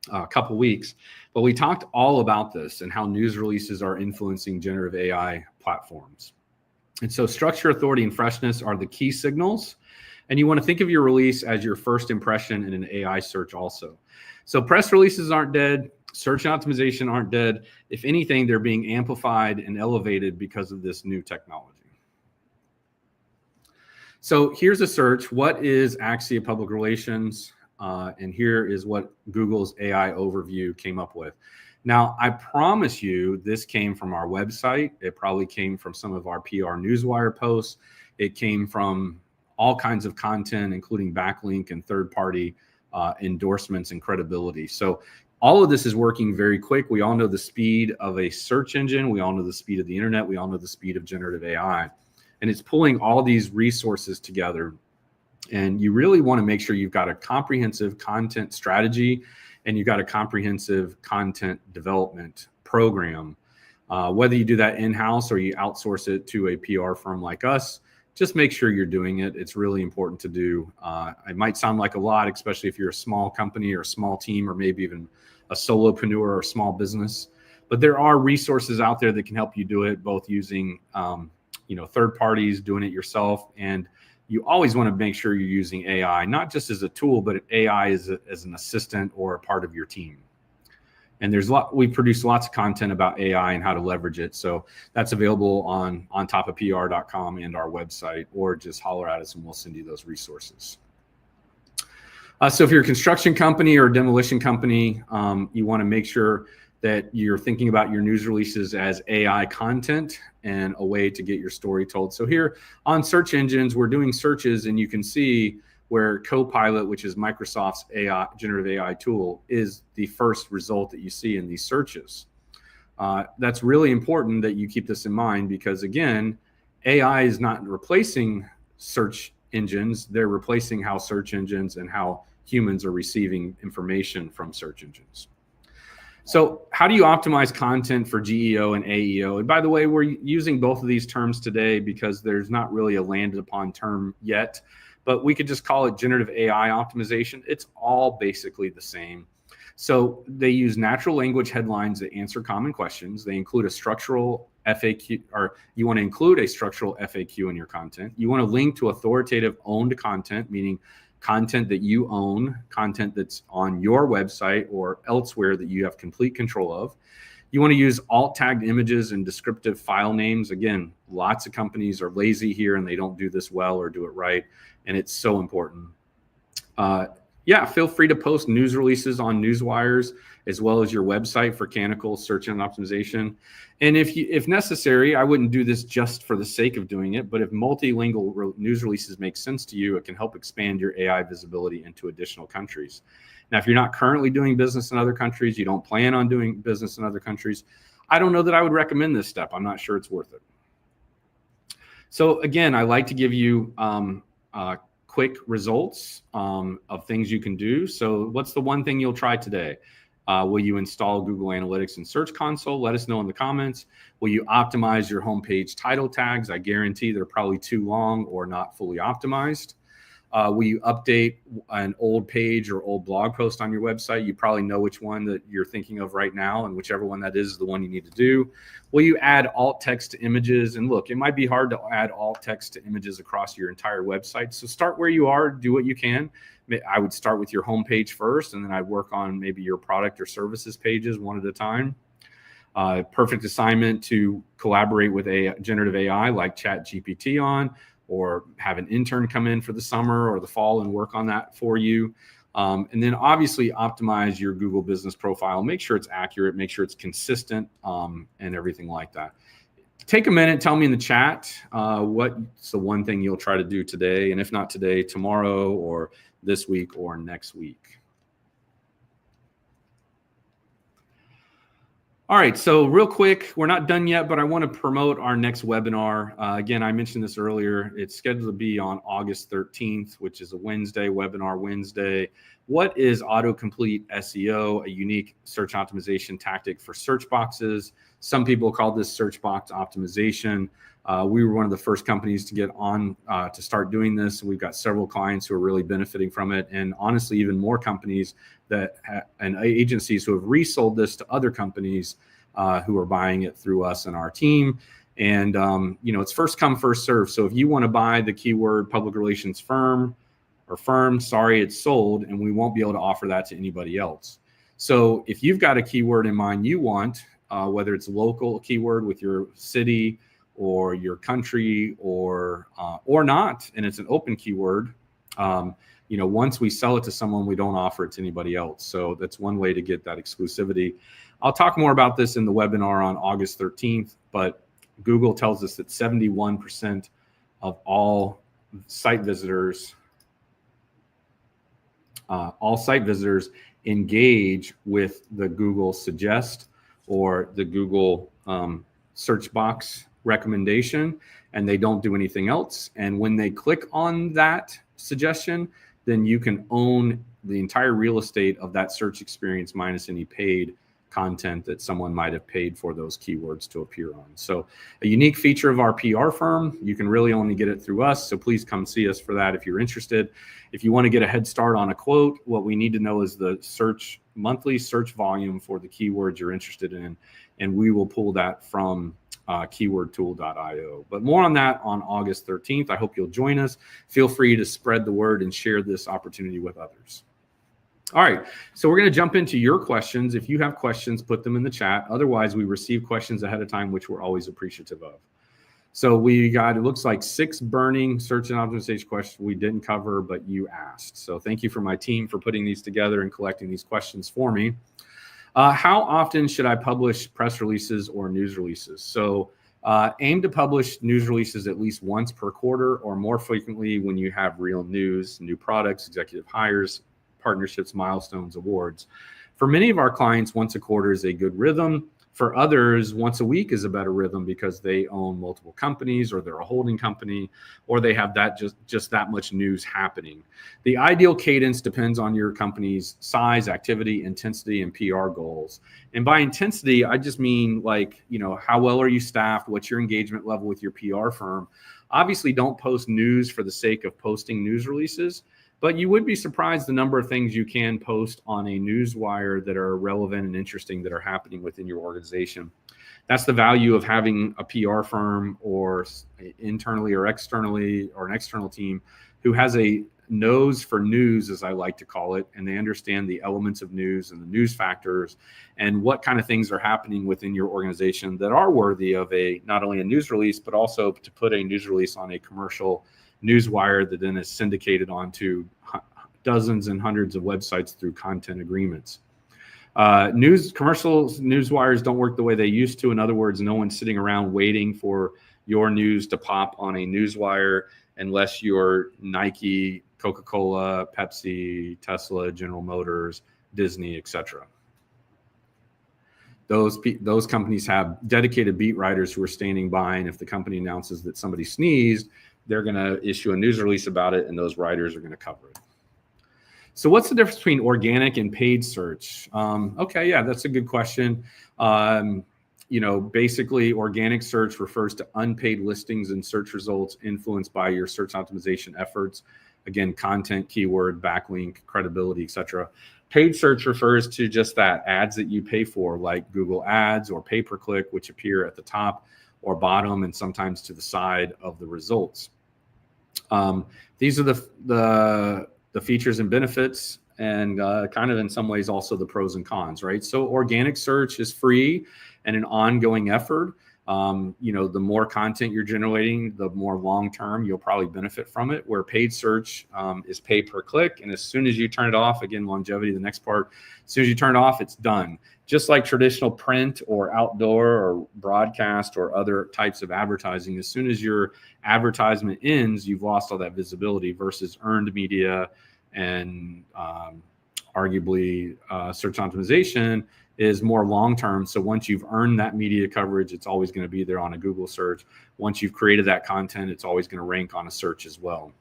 a couple weeks. But we talked all about this and how news releases are influencing generative AI platforms. And so structure, authority, and freshness are the key signals. And you want to think of your release as your first impression in an AI search also. So press releases aren't dead. Search and optimization aren't dead. If anything, they're being amplified and elevated because of this new technology. So here's a search. What is Axia Public Relations? And here is what Google's AI overview came up with. Now, I promise you, this came from our website. It probably came from some of our PR Newswire posts. It came from all kinds of content, including backlink and third-party endorsements and credibility. So all of this is working very quick. We all know the speed of a search engine. We all know the speed of the internet. We all know the speed of generative AI. And it's pulling all these resources together. And you really want to make sure you've got a comprehensive content strategy and you've got a comprehensive content development program. Whether you do that in-house or you outsource it to a PR firm like us, just make sure you're doing it. It's really important to do. It might sound like a lot, especially if you're a small company or a small team or maybe even a solopreneur or a small business. But there are resources out there that can help you do it, both using third parties, doing it yourself. And you always want to make sure you're using AI, not just as a tool, but AI as an assistant or a part of your team. And we produce lots of content about AI and how to leverage it. So that's available on ontopofpr.com and our website, or just holler at us and we'll send you those resources. So if you're a construction company or a demolition company, you want to make sure that you're thinking about your news releases as AI content and a way to get your story told. So here on search engines, we're doing searches, and you can see where Copilot, which is Microsoft's generative AI tool, is the first result that you see in these searches. That's really important that you keep this in mind because, again, AI is not replacing search engines. They're replacing how search engines and how humans are receiving information from search engines. So how do you optimize content for GEO and AEO? And by the way, we're using both of these terms today because there's not really a landed upon term yet, but we could just call it generative AI optimization. It's all basically the same. So they use natural language headlines that answer common questions. They include a structural FAQ, or you want to include a structural FAQ in your content. You want to link to authoritative owned content, meaning content that you own, content that's on your website or elsewhere that you have complete control of. You want to use alt tagged images and descriptive file names. Again, lots of companies are lazy here and they don't do this well or do it right. And it's so important. Yeah, feel free to post news releases on newswires as well as your website for canonical search engine optimization. And if necessary, I wouldn't do this just for the sake of doing it, but if multilingual news releases make sense to you, it can help expand your AI visibility into additional countries. Now, if you're not currently doing business in other countries, you don't plan on doing business in other countries, I don't know that I would recommend this step. I'm not sure it's worth it. So again, I like to give you quick results of things you can do. So what's the one thing you'll try today? Will you install Google Analytics and Search Console? Let us know in the comments. Will you optimize your homepage title tags? I guarantee they're probably too long or not fully optimized. Will you update an old page or old blog post on your website? You probably know which one that you're thinking of right now, and whichever one that is the one you need to do. Will you add alt text to images? And look, it might be hard to add alt text to images across your entire website. So start where you are, do what you can. I would start with your homepage first, and then I'd work on maybe your product or services pages one at a time. Perfect assignment to collaborate with a generative AI like ChatGPT on, or have an intern come in for the summer or the fall and work on that for you. And then obviously optimize your Google business profile. Make sure it's accurate, make sure it's consistent, and everything like that. Take a minute, tell me in the chat what's the one thing you'll try to do today, and if not today, tomorrow or this week or next week. All right, so real quick, we're not done yet, but I want to promote our next webinar. Again, I mentioned this earlier. It's scheduled to be on August 13th, which is a Wednesday, webinar Wednesday. What is autocomplete SEO, a unique search optimization tactic for search boxes? Some people call this search box optimization. We were one of the first companies to get on to start doing this. We've got several clients who are really benefiting from it, and honestly, even more companies and agencies who have resold this to other companies who are buying it through us and our team. And it's first come, first serve. So if you want to buy the keyword public relations firm or firm, sorry, it's sold, and we won't be able to offer that to anybody else. So if you've got a keyword in mind you want, whether it's a local keyword with your city or your country or not, and it's an open keyword, once we sell it to someone, we don't offer it to anybody else. So that's one way to get that exclusivity. I'll talk more about this in the webinar on August 13th, but Google tells us that 71% of all site visitors engage with the Google Suggest or the Google search box recommendation, and they don't do anything else. And when they click on that suggestion, then you can own the entire real estate of that search experience minus any paid content that someone might have paid for those keywords to appear on. So a unique feature of our PR firm, you can really only get it through us. So please come see us for that if you're interested. If you want to get a head start on a quote, what we need to know is the monthly search volume for the keywords you're interested in, and we will pull that from keywordtool.io. But more on that on August 13th. I hope you'll join us. Feel free to spread the word and share this opportunity with others. All right, so we're going to jump into your questions. If you have questions, put them in the chat. Otherwise, we receive questions ahead of time, which we're always appreciative of. So we got, it looks like 6 burning search and optimization questions we didn't cover, but you asked. So thank you for my team for putting these together and collecting these questions for me. How often should I publish press releases or news releases? So aim to publish news releases at least once per quarter or more frequently when you have real news, new products, executive hires, partnerships, milestones, awards. For many of our clients, once a quarter is a good rhythm. For others, once a week is a better rhythm because they own multiple companies, or they're a holding company, or they have that just that much news happening. The ideal cadence depends on your company's size, activity, intensity, and PR goals. And by intensity, I just mean like, how well are you staffed? What's your engagement level with your PR firm? Obviously, don't post news for the sake of posting news releases, but you would be surprised the number of things you can post on a newswire that are relevant and interesting that are happening within your organization. That's the value of having a PR firm, or internally or externally, or an external team who has a nose for news, as I like to call it, and they understand the elements of news and the news factors and what kind of things are happening within your organization that are worthy of not only a news release, but also to put a news release on a commercial newswire that then is syndicated onto dozens and hundreds of websites through content agreements. Commercial newswires don't work the way they used to. In other words, no one's sitting around waiting for your news to pop on a newswire unless you're Nike, Coca-Cola, Pepsi, Tesla, General Motors, Disney, etc. Those companies have dedicated beat writers who are standing by, and if the company announces that somebody sneezed, they're going to issue a news release about it, and those writers are going to cover it. So what's the difference between organic and paid search? Okay, yeah, that's a good question. Basically, organic search refers to unpaid listings and search results influenced by your search optimization efforts. Again, content, keyword, backlink, credibility, etc. Paid search refers to just that, ads that you pay for, like Google Ads or pay-per-click, which appear at the top or bottom and sometimes to the side of the results. These are the features and benefits, and kind of in some ways also the pros and cons, right? So organic search is free and an ongoing effort. The more content you're generating, the more long-term you'll probably benefit from it, where paid search is pay per click. And as soon as you turn it off, again, longevity, the next part, as soon as you turn it off, it's done. Just like traditional print or outdoor or broadcast or other types of advertising, as soon as your advertisement ends, you've lost all that visibility, versus earned media and arguably search optimization is more long-term. So once you've earned that media coverage, it's always going to be there on a Google search. Once you've created that content, it's always going to rank on a search as well.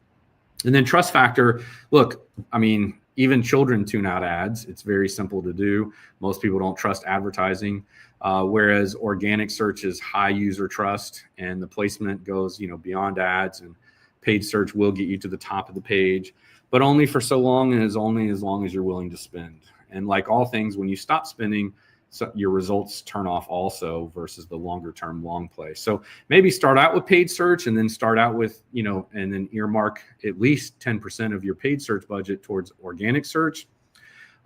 And then trust factor, look, I mean, even children tune out ads. It's very simple to do. Most people don't trust advertising, whereas organic search is high user trust, and the placement goes, beyond ads, and paid search will get you to the top of the page, but only for so long, and only as long as you're willing to spend. And like all things, when you stop spending, so your results turn off also, versus the longer term long play. So maybe start out with paid search, and then start out with, and then earmark at least 10% of your paid search budget towards organic search.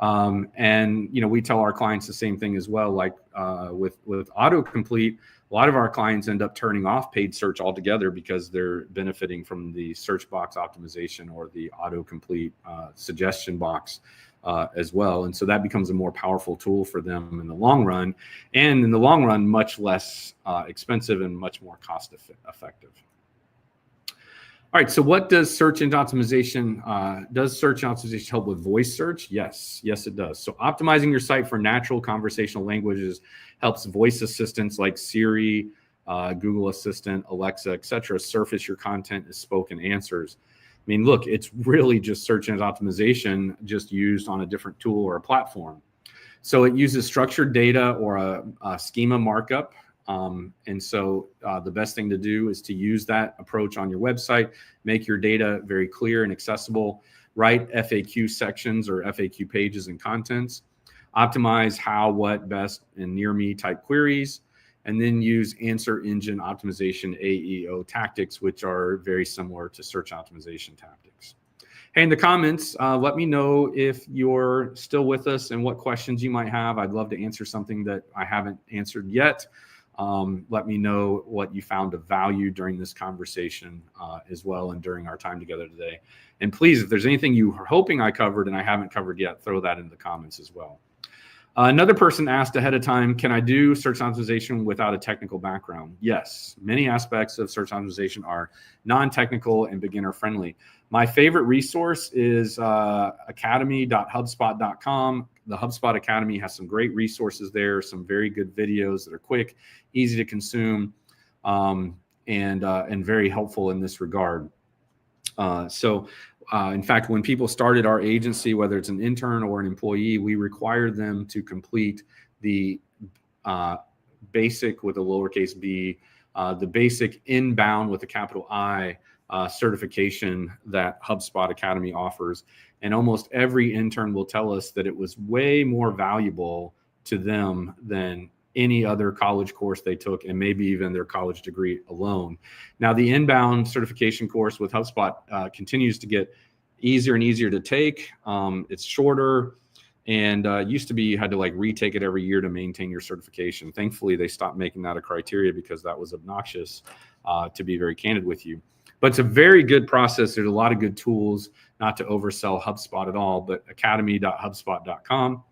And we tell our clients the same thing as well. Like with autocomplete, a lot of our clients end up turning off paid search altogether because they're benefiting from the search box optimization or the autocomplete suggestion box as well. And so that becomes a more powerful tool for them in the long run, and in the long run, much less expensive and much more cost effective. All right, so what does search engine optimization, does search optimization help with voice search? Yes, it does. So optimizing your site for natural conversational languages helps voice assistants like Siri, Google Assistant, Alexa, etc. surface your content as spoken answers. I mean, look, it's really just search engine optimization, just used on a different tool or a platform. So it uses structured data or a schema markup. And so the best thing to do is to use that approach on your website, make your data very clear and accessible, write FAQ sections or FAQ pages and contents, optimize how, what, best, and near me type queries, and then use answer engine optimization AEO tactics, which are very similar to search optimization tactics. Hey, in the comments, let me know if you're still with us and what questions you might have. I'd love to answer something that I haven't answered yet. Let me know what you found of value during this conversation as well, and during our time together today. And please, if there's anything you are hoping I covered and I haven't covered yet, throw that in the comments as well. Another person asked ahead of time, can I do search optimization without a technical background? Yes, many aspects of search optimization are non-technical and beginner friendly. My favorite resource is academy.hubspot.com. the HubSpot Academy has some great resources there, some very good videos that are quick, easy to consume, and very helpful in this regard. In fact, when people started our agency, whether it's an intern or an employee, we required them to complete the basic with a lowercase b, the basic inbound with a capital I certification that HubSpot Academy offers. And almost every intern will tell us that it was way more valuable to them than any other college course they took, and maybe even their college degree alone. Now, the inbound certification course with HubSpot continues to get easier and easier to take. It's shorter, and used to be you had to like retake it every year to maintain your certification. Thankfully, they stopped making that a criteria because that was obnoxious, to be very candid with you. But it's a very good process. There's a lot of good tools, not to oversell HubSpot at all, but academy.hubspot.com.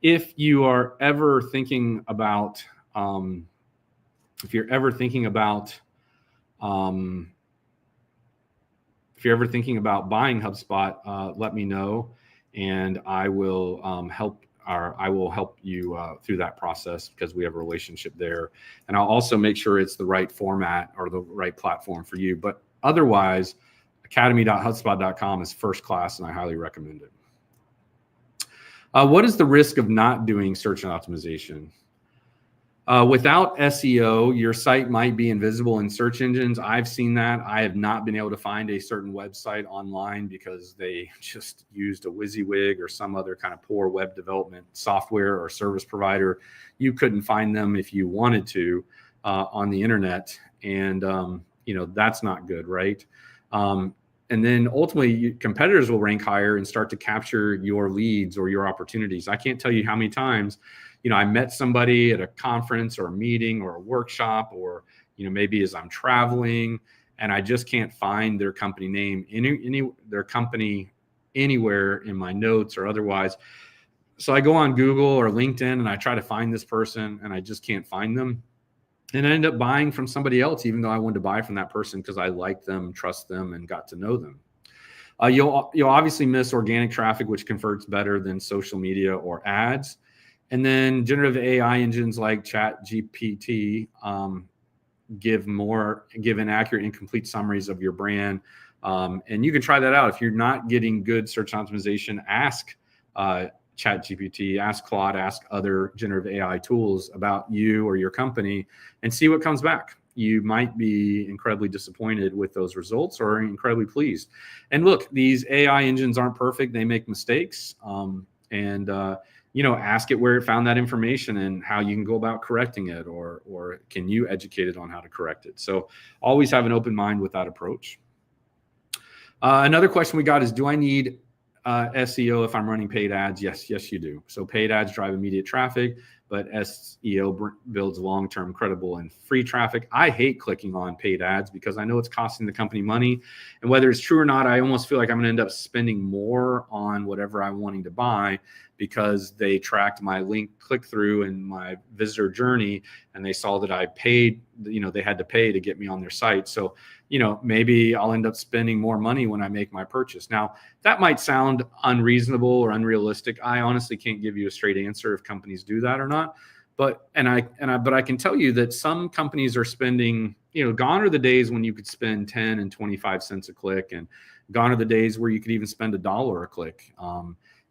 If you are ever thinking about, buying HubSpot, let me know, and I will help you through that process, because we have a relationship there. And I'll also make sure it's the right format or the right platform for you. But otherwise, academy.hubspot.com is first class, and I highly recommend it. What is the risk of not doing search and optimization? Without SEO, your site might be invisible in search engines. I've seen that. I have not been able to find a certain website online because they just used a WYSIWYG or some other kind of poor web development software or service provider. You couldn't find them if you wanted to on the internet. And, that's not good, right? And then ultimately, competitors will rank higher and start to capture your leads or your opportunities. I can't tell you how many times, I met somebody at a conference or a meeting or a workshop, or, maybe as I'm traveling, and I just can't find their company name, their company anywhere in my notes or otherwise. So I go on Google or LinkedIn and I try to find this person, and I just can't find them. And I end up buying from somebody else, even though I wanted to buy from that person because I liked them, trust them, and got to know them. You'll obviously miss organic traffic, which converts better than social media or ads. And then generative AI engines like ChatGPT give inaccurate, incomplete summaries of your brand. And you can try that out. If you're not getting good search optimization, ask ChatGPT, ask Claude, ask other generative AI tools about you or your company, and see what comes back. You might be incredibly disappointed with those results or incredibly pleased. And look, these AI engines aren't perfect. They make mistakes. Ask it where it found that information and how you can go about correcting it, or can you educate it on how to correct it? So always have an open mind with that approach. Another question we got is, do I need SEO if I'm running paid ads? Yes, you do. So paid ads drive immediate traffic, but SEO builds long-term credible and free traffic. I hate clicking on paid ads because I know it's costing the company money. And whether it's true or not, I almost feel like I'm going to end up spending more on whatever I'm wanting to buy because they tracked my link click-through and my visitor journey, and they saw that I paid, they had to pay to get me on their site. So, maybe I'll end up spending more money when I make my purchase. Now, that might sound unreasonable or unrealistic. I honestly can't give you a straight answer if companies do that or not. But I can tell you that some companies are spending, gone are the days when you could spend 10 and 25 cents a click, and gone are the days where you could even spend $1 a click.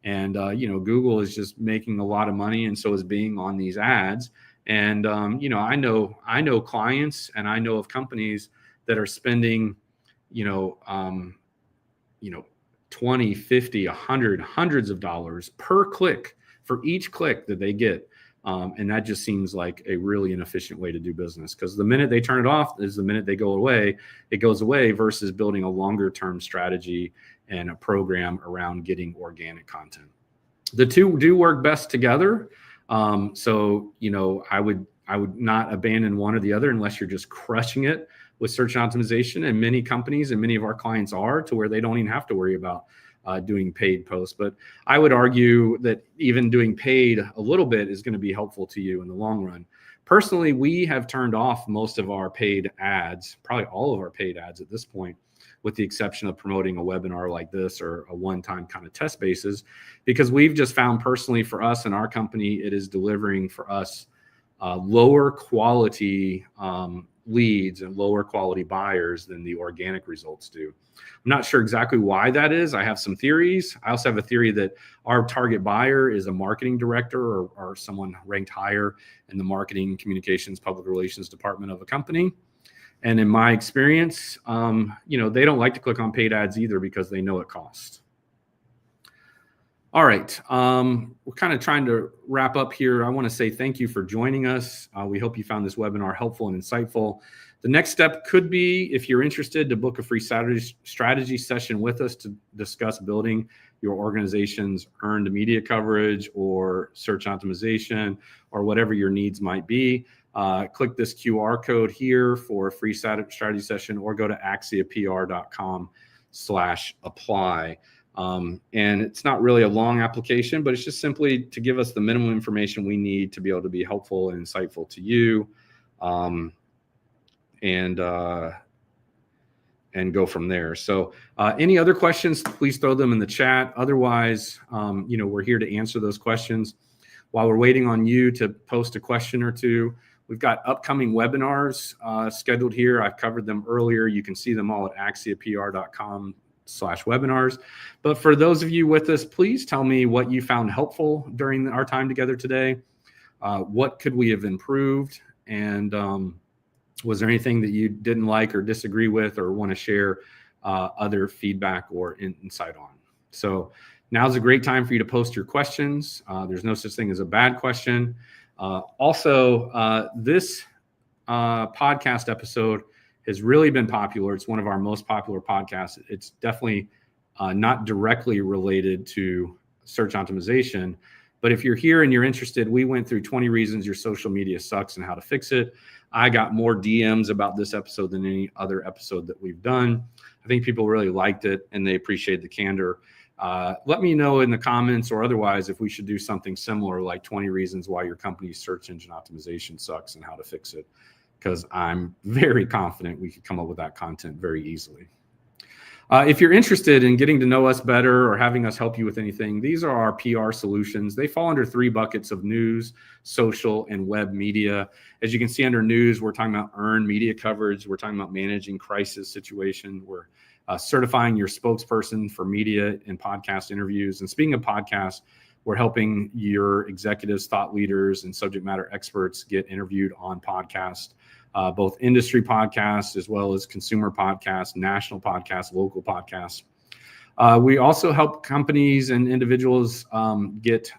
Google is just making a lot of money, and so is Bing on these ads. And I know clients, and I know of companies that are spending, 20, 50, 100, hundreds of dollars per click for each click that they get. And that just seems like a really inefficient way to do business, because the minute they turn it off is the minute they go away. It goes away versus building a longer term strategy and a program around getting organic content. The two do work best together. I would not abandon one or the other unless you're just crushing it with search optimization. And many companies and many of our clients are, to where they don't even have to worry about doing paid posts. But I would argue that even doing paid a little bit is going to be helpful to you in the long run. Personally, we have turned off most of our paid ads, probably all of our paid ads at this point, with the exception of promoting a webinar like this or a one-time kind of test basis, because we've just found personally for us and our company, it is delivering for us lower quality leads and lower quality buyers than the organic results do. I'm not sure exactly why that is. I have some theories. I also have a theory that our target buyer is a marketing director or someone ranked higher in the marketing, communications, public relations department of a company. And in my experience, they don't like to click on paid ads either because they know it costs. All right, we're kind of trying to wrap up here. I want to say thank you for joining us. We hope you found this webinar helpful and insightful. The next step could be, if you're interested, to book a free strategy session with us to discuss building your organization's earned media coverage or search optimization or whatever your needs might be. Click this QR code here for a free strategy session, or go to axiapr.com/apply. And it's not really a long application, but it's just simply to give us the minimum information we need to be able to be helpful and insightful to you, and go from there. So any other questions, please throw them in the chat. Otherwise, we're here to answer those questions. While we're waiting on you to post a question or two, we've got upcoming webinars scheduled here. I've covered them earlier. You can see them all at axiapr.com/webinars. But for those of you with us, please tell me what you found helpful during our time together today. What could we have improved? And was there anything that you didn't like or disagree with or want to share other feedback or insight on? So now's a great time for you to post your questions. There's no such thing as a bad question. This podcast episode has really been popular. It's one of our most popular podcasts. It's definitely not directly related to search optimization, but if you're here and you're interested, we went through 20 reasons your social media sucks and how to fix it. I got more DMs about this episode than any other episode that we've done. I think people really liked it and they appreciate the candor. Let me know in the comments or otherwise if we should do something similar, like 20 reasons why your company's search engine optimization sucks and how to fix it, because I'm very confident we could come up with that content very easily. If you're interested in getting to know us better or having us help you with anything, these are our PR solutions. They fall under 3 buckets of news, social, and web media. As you can see under news, we're talking about earned media coverage. We're talking about managing crisis situation. We're certifying your spokesperson for media and podcast interviews. And speaking of podcasts, we're helping your executives, thought leaders, and subject matter experts get interviewed on podcasts. Both industry podcasts as well as consumer podcasts, national podcasts, local podcasts. We also help companies and individuals get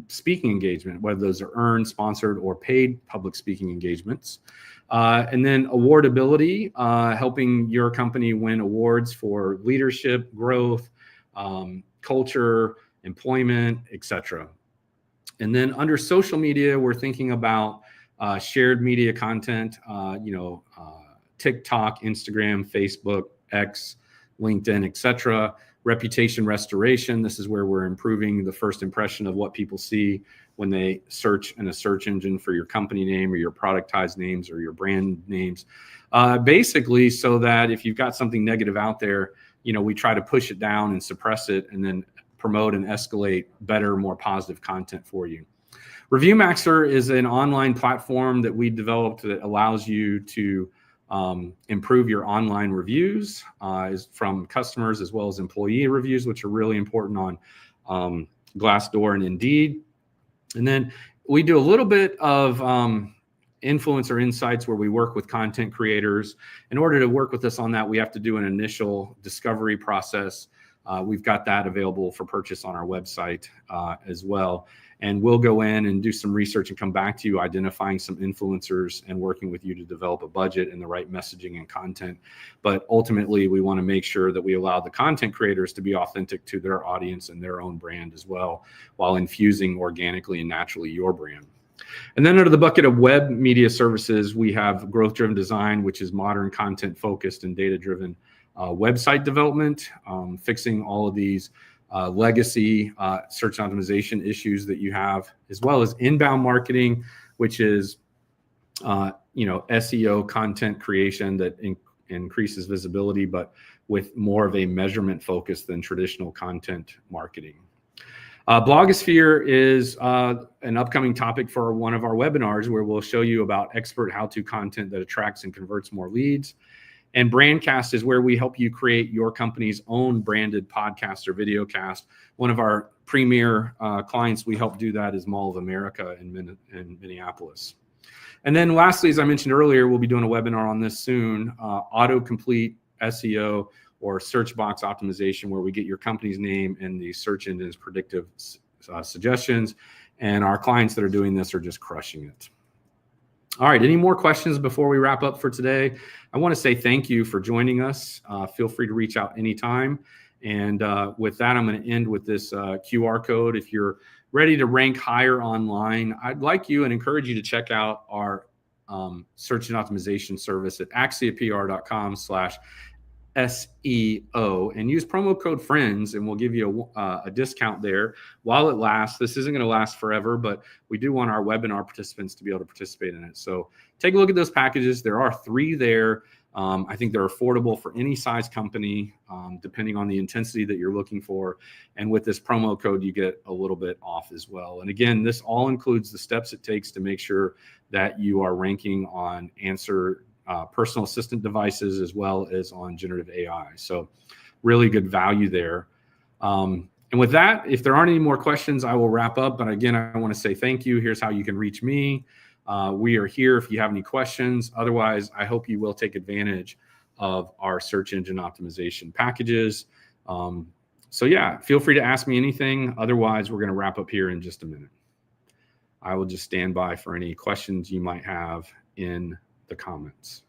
speaking engagement, whether those are earned, sponsored, or paid public speaking engagements. And then awardability, helping your company win awards for leadership, growth, culture, employment, etc. And then under social media, we're thinking about shared media content, TikTok, Instagram, Facebook, X, LinkedIn, etc. Reputation restoration. This is where we're improving the first impression of what people see when they search in a search engine for your company name or your productized names or your brand names. Basically, so that if you've got something negative out there, we try to push it down and suppress it and then promote and escalate better, more positive content for you. ReviewMaxer is an online platform that we developed that allows you to improve your online reviews from customers as well as employee reviews, which are really important on Glassdoor and Indeed. And then we do a little bit of influencer insights where we work with content creators. In order to work with us on that, we have to do an initial discovery process. We've got that available for purchase on our website as well. And we'll go in and do some research and come back to you, identifying some influencers and working with you to develop a budget and the right messaging and content. But ultimately, we want to make sure that we allow the content creators to be authentic to their audience and their own brand as well, while infusing organically and naturally your brand. And then under the bucket of web media services, we have growth-driven design, which is modern content-focused and data-driven website development, fixing all of these legacy search optimization issues that you have, as well as inbound marketing, which is SEO content creation that increases visibility, but with more of a measurement focus than traditional content marketing. Blogosphere is an upcoming topic for one of our webinars where we'll show you about expert how-to content that attracts and converts more leads. And Brandcast is where we help you create your company's own branded podcast or video cast. One of our premier clients we help do that is Mall of America in Minneapolis. And then lastly, as I mentioned earlier, we'll be doing a webinar on this soon, autocomplete SEO or search box optimization, where we get your company's name in the search engine's predictive suggestions. And our clients that are doing this are just crushing it. All right, any more questions before we wrap up for today? I want to say thank you for joining us. Feel free to reach out anytime. And with that, I'm going to end with this QR code. If you're ready to rank higher online, I'd like you and encourage you to check out our search and optimization service at axiapr.com/SEO and use promo code FRIENDS, and we'll give you a discount there while it lasts. This isn't going to last forever, but we do want our webinar participants to be able to participate in it. So take a look at those packages. There are 3 there. I think they're affordable for any size company, depending on the intensity that you're looking for. And with this promo code, you get a little bit off as well. And again, this all includes the steps it takes to make sure that you are ranking on personal assistant devices as well as on generative AI. So really good value there. And with that, if there aren't any more questions, I will wrap up. But again, I want to say thank you. Here's how you can reach me. We are here if you have any questions. Otherwise, I hope you will take advantage of our search engine optimization packages. So yeah, feel free to ask me anything. Otherwise, we're going to wrap up here in just a minute. I will just stand by for any questions you might have in the comments.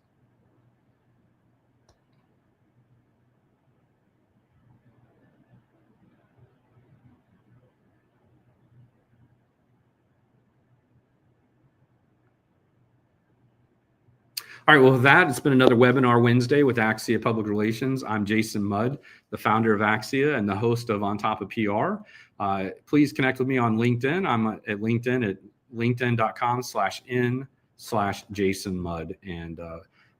All right, well, with that, it's been another Webinar Wednesday with Axia Public Relations. I'm Jason Mudd, the founder of Axia and the host of On Top of PR. Please connect with me on LinkedIn. I'm at LinkedIn at linkedin.com/n/Jason Mudd. And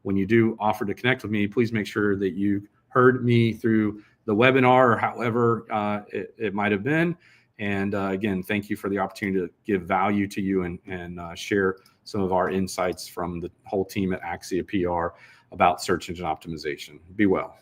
when you do offer to connect with me, please make sure that you heard me through the webinar or however it might have been. And again, thank you for the opportunity to give value to you and share some of our insights from the whole team at Axia PR about search engine optimization. Be well.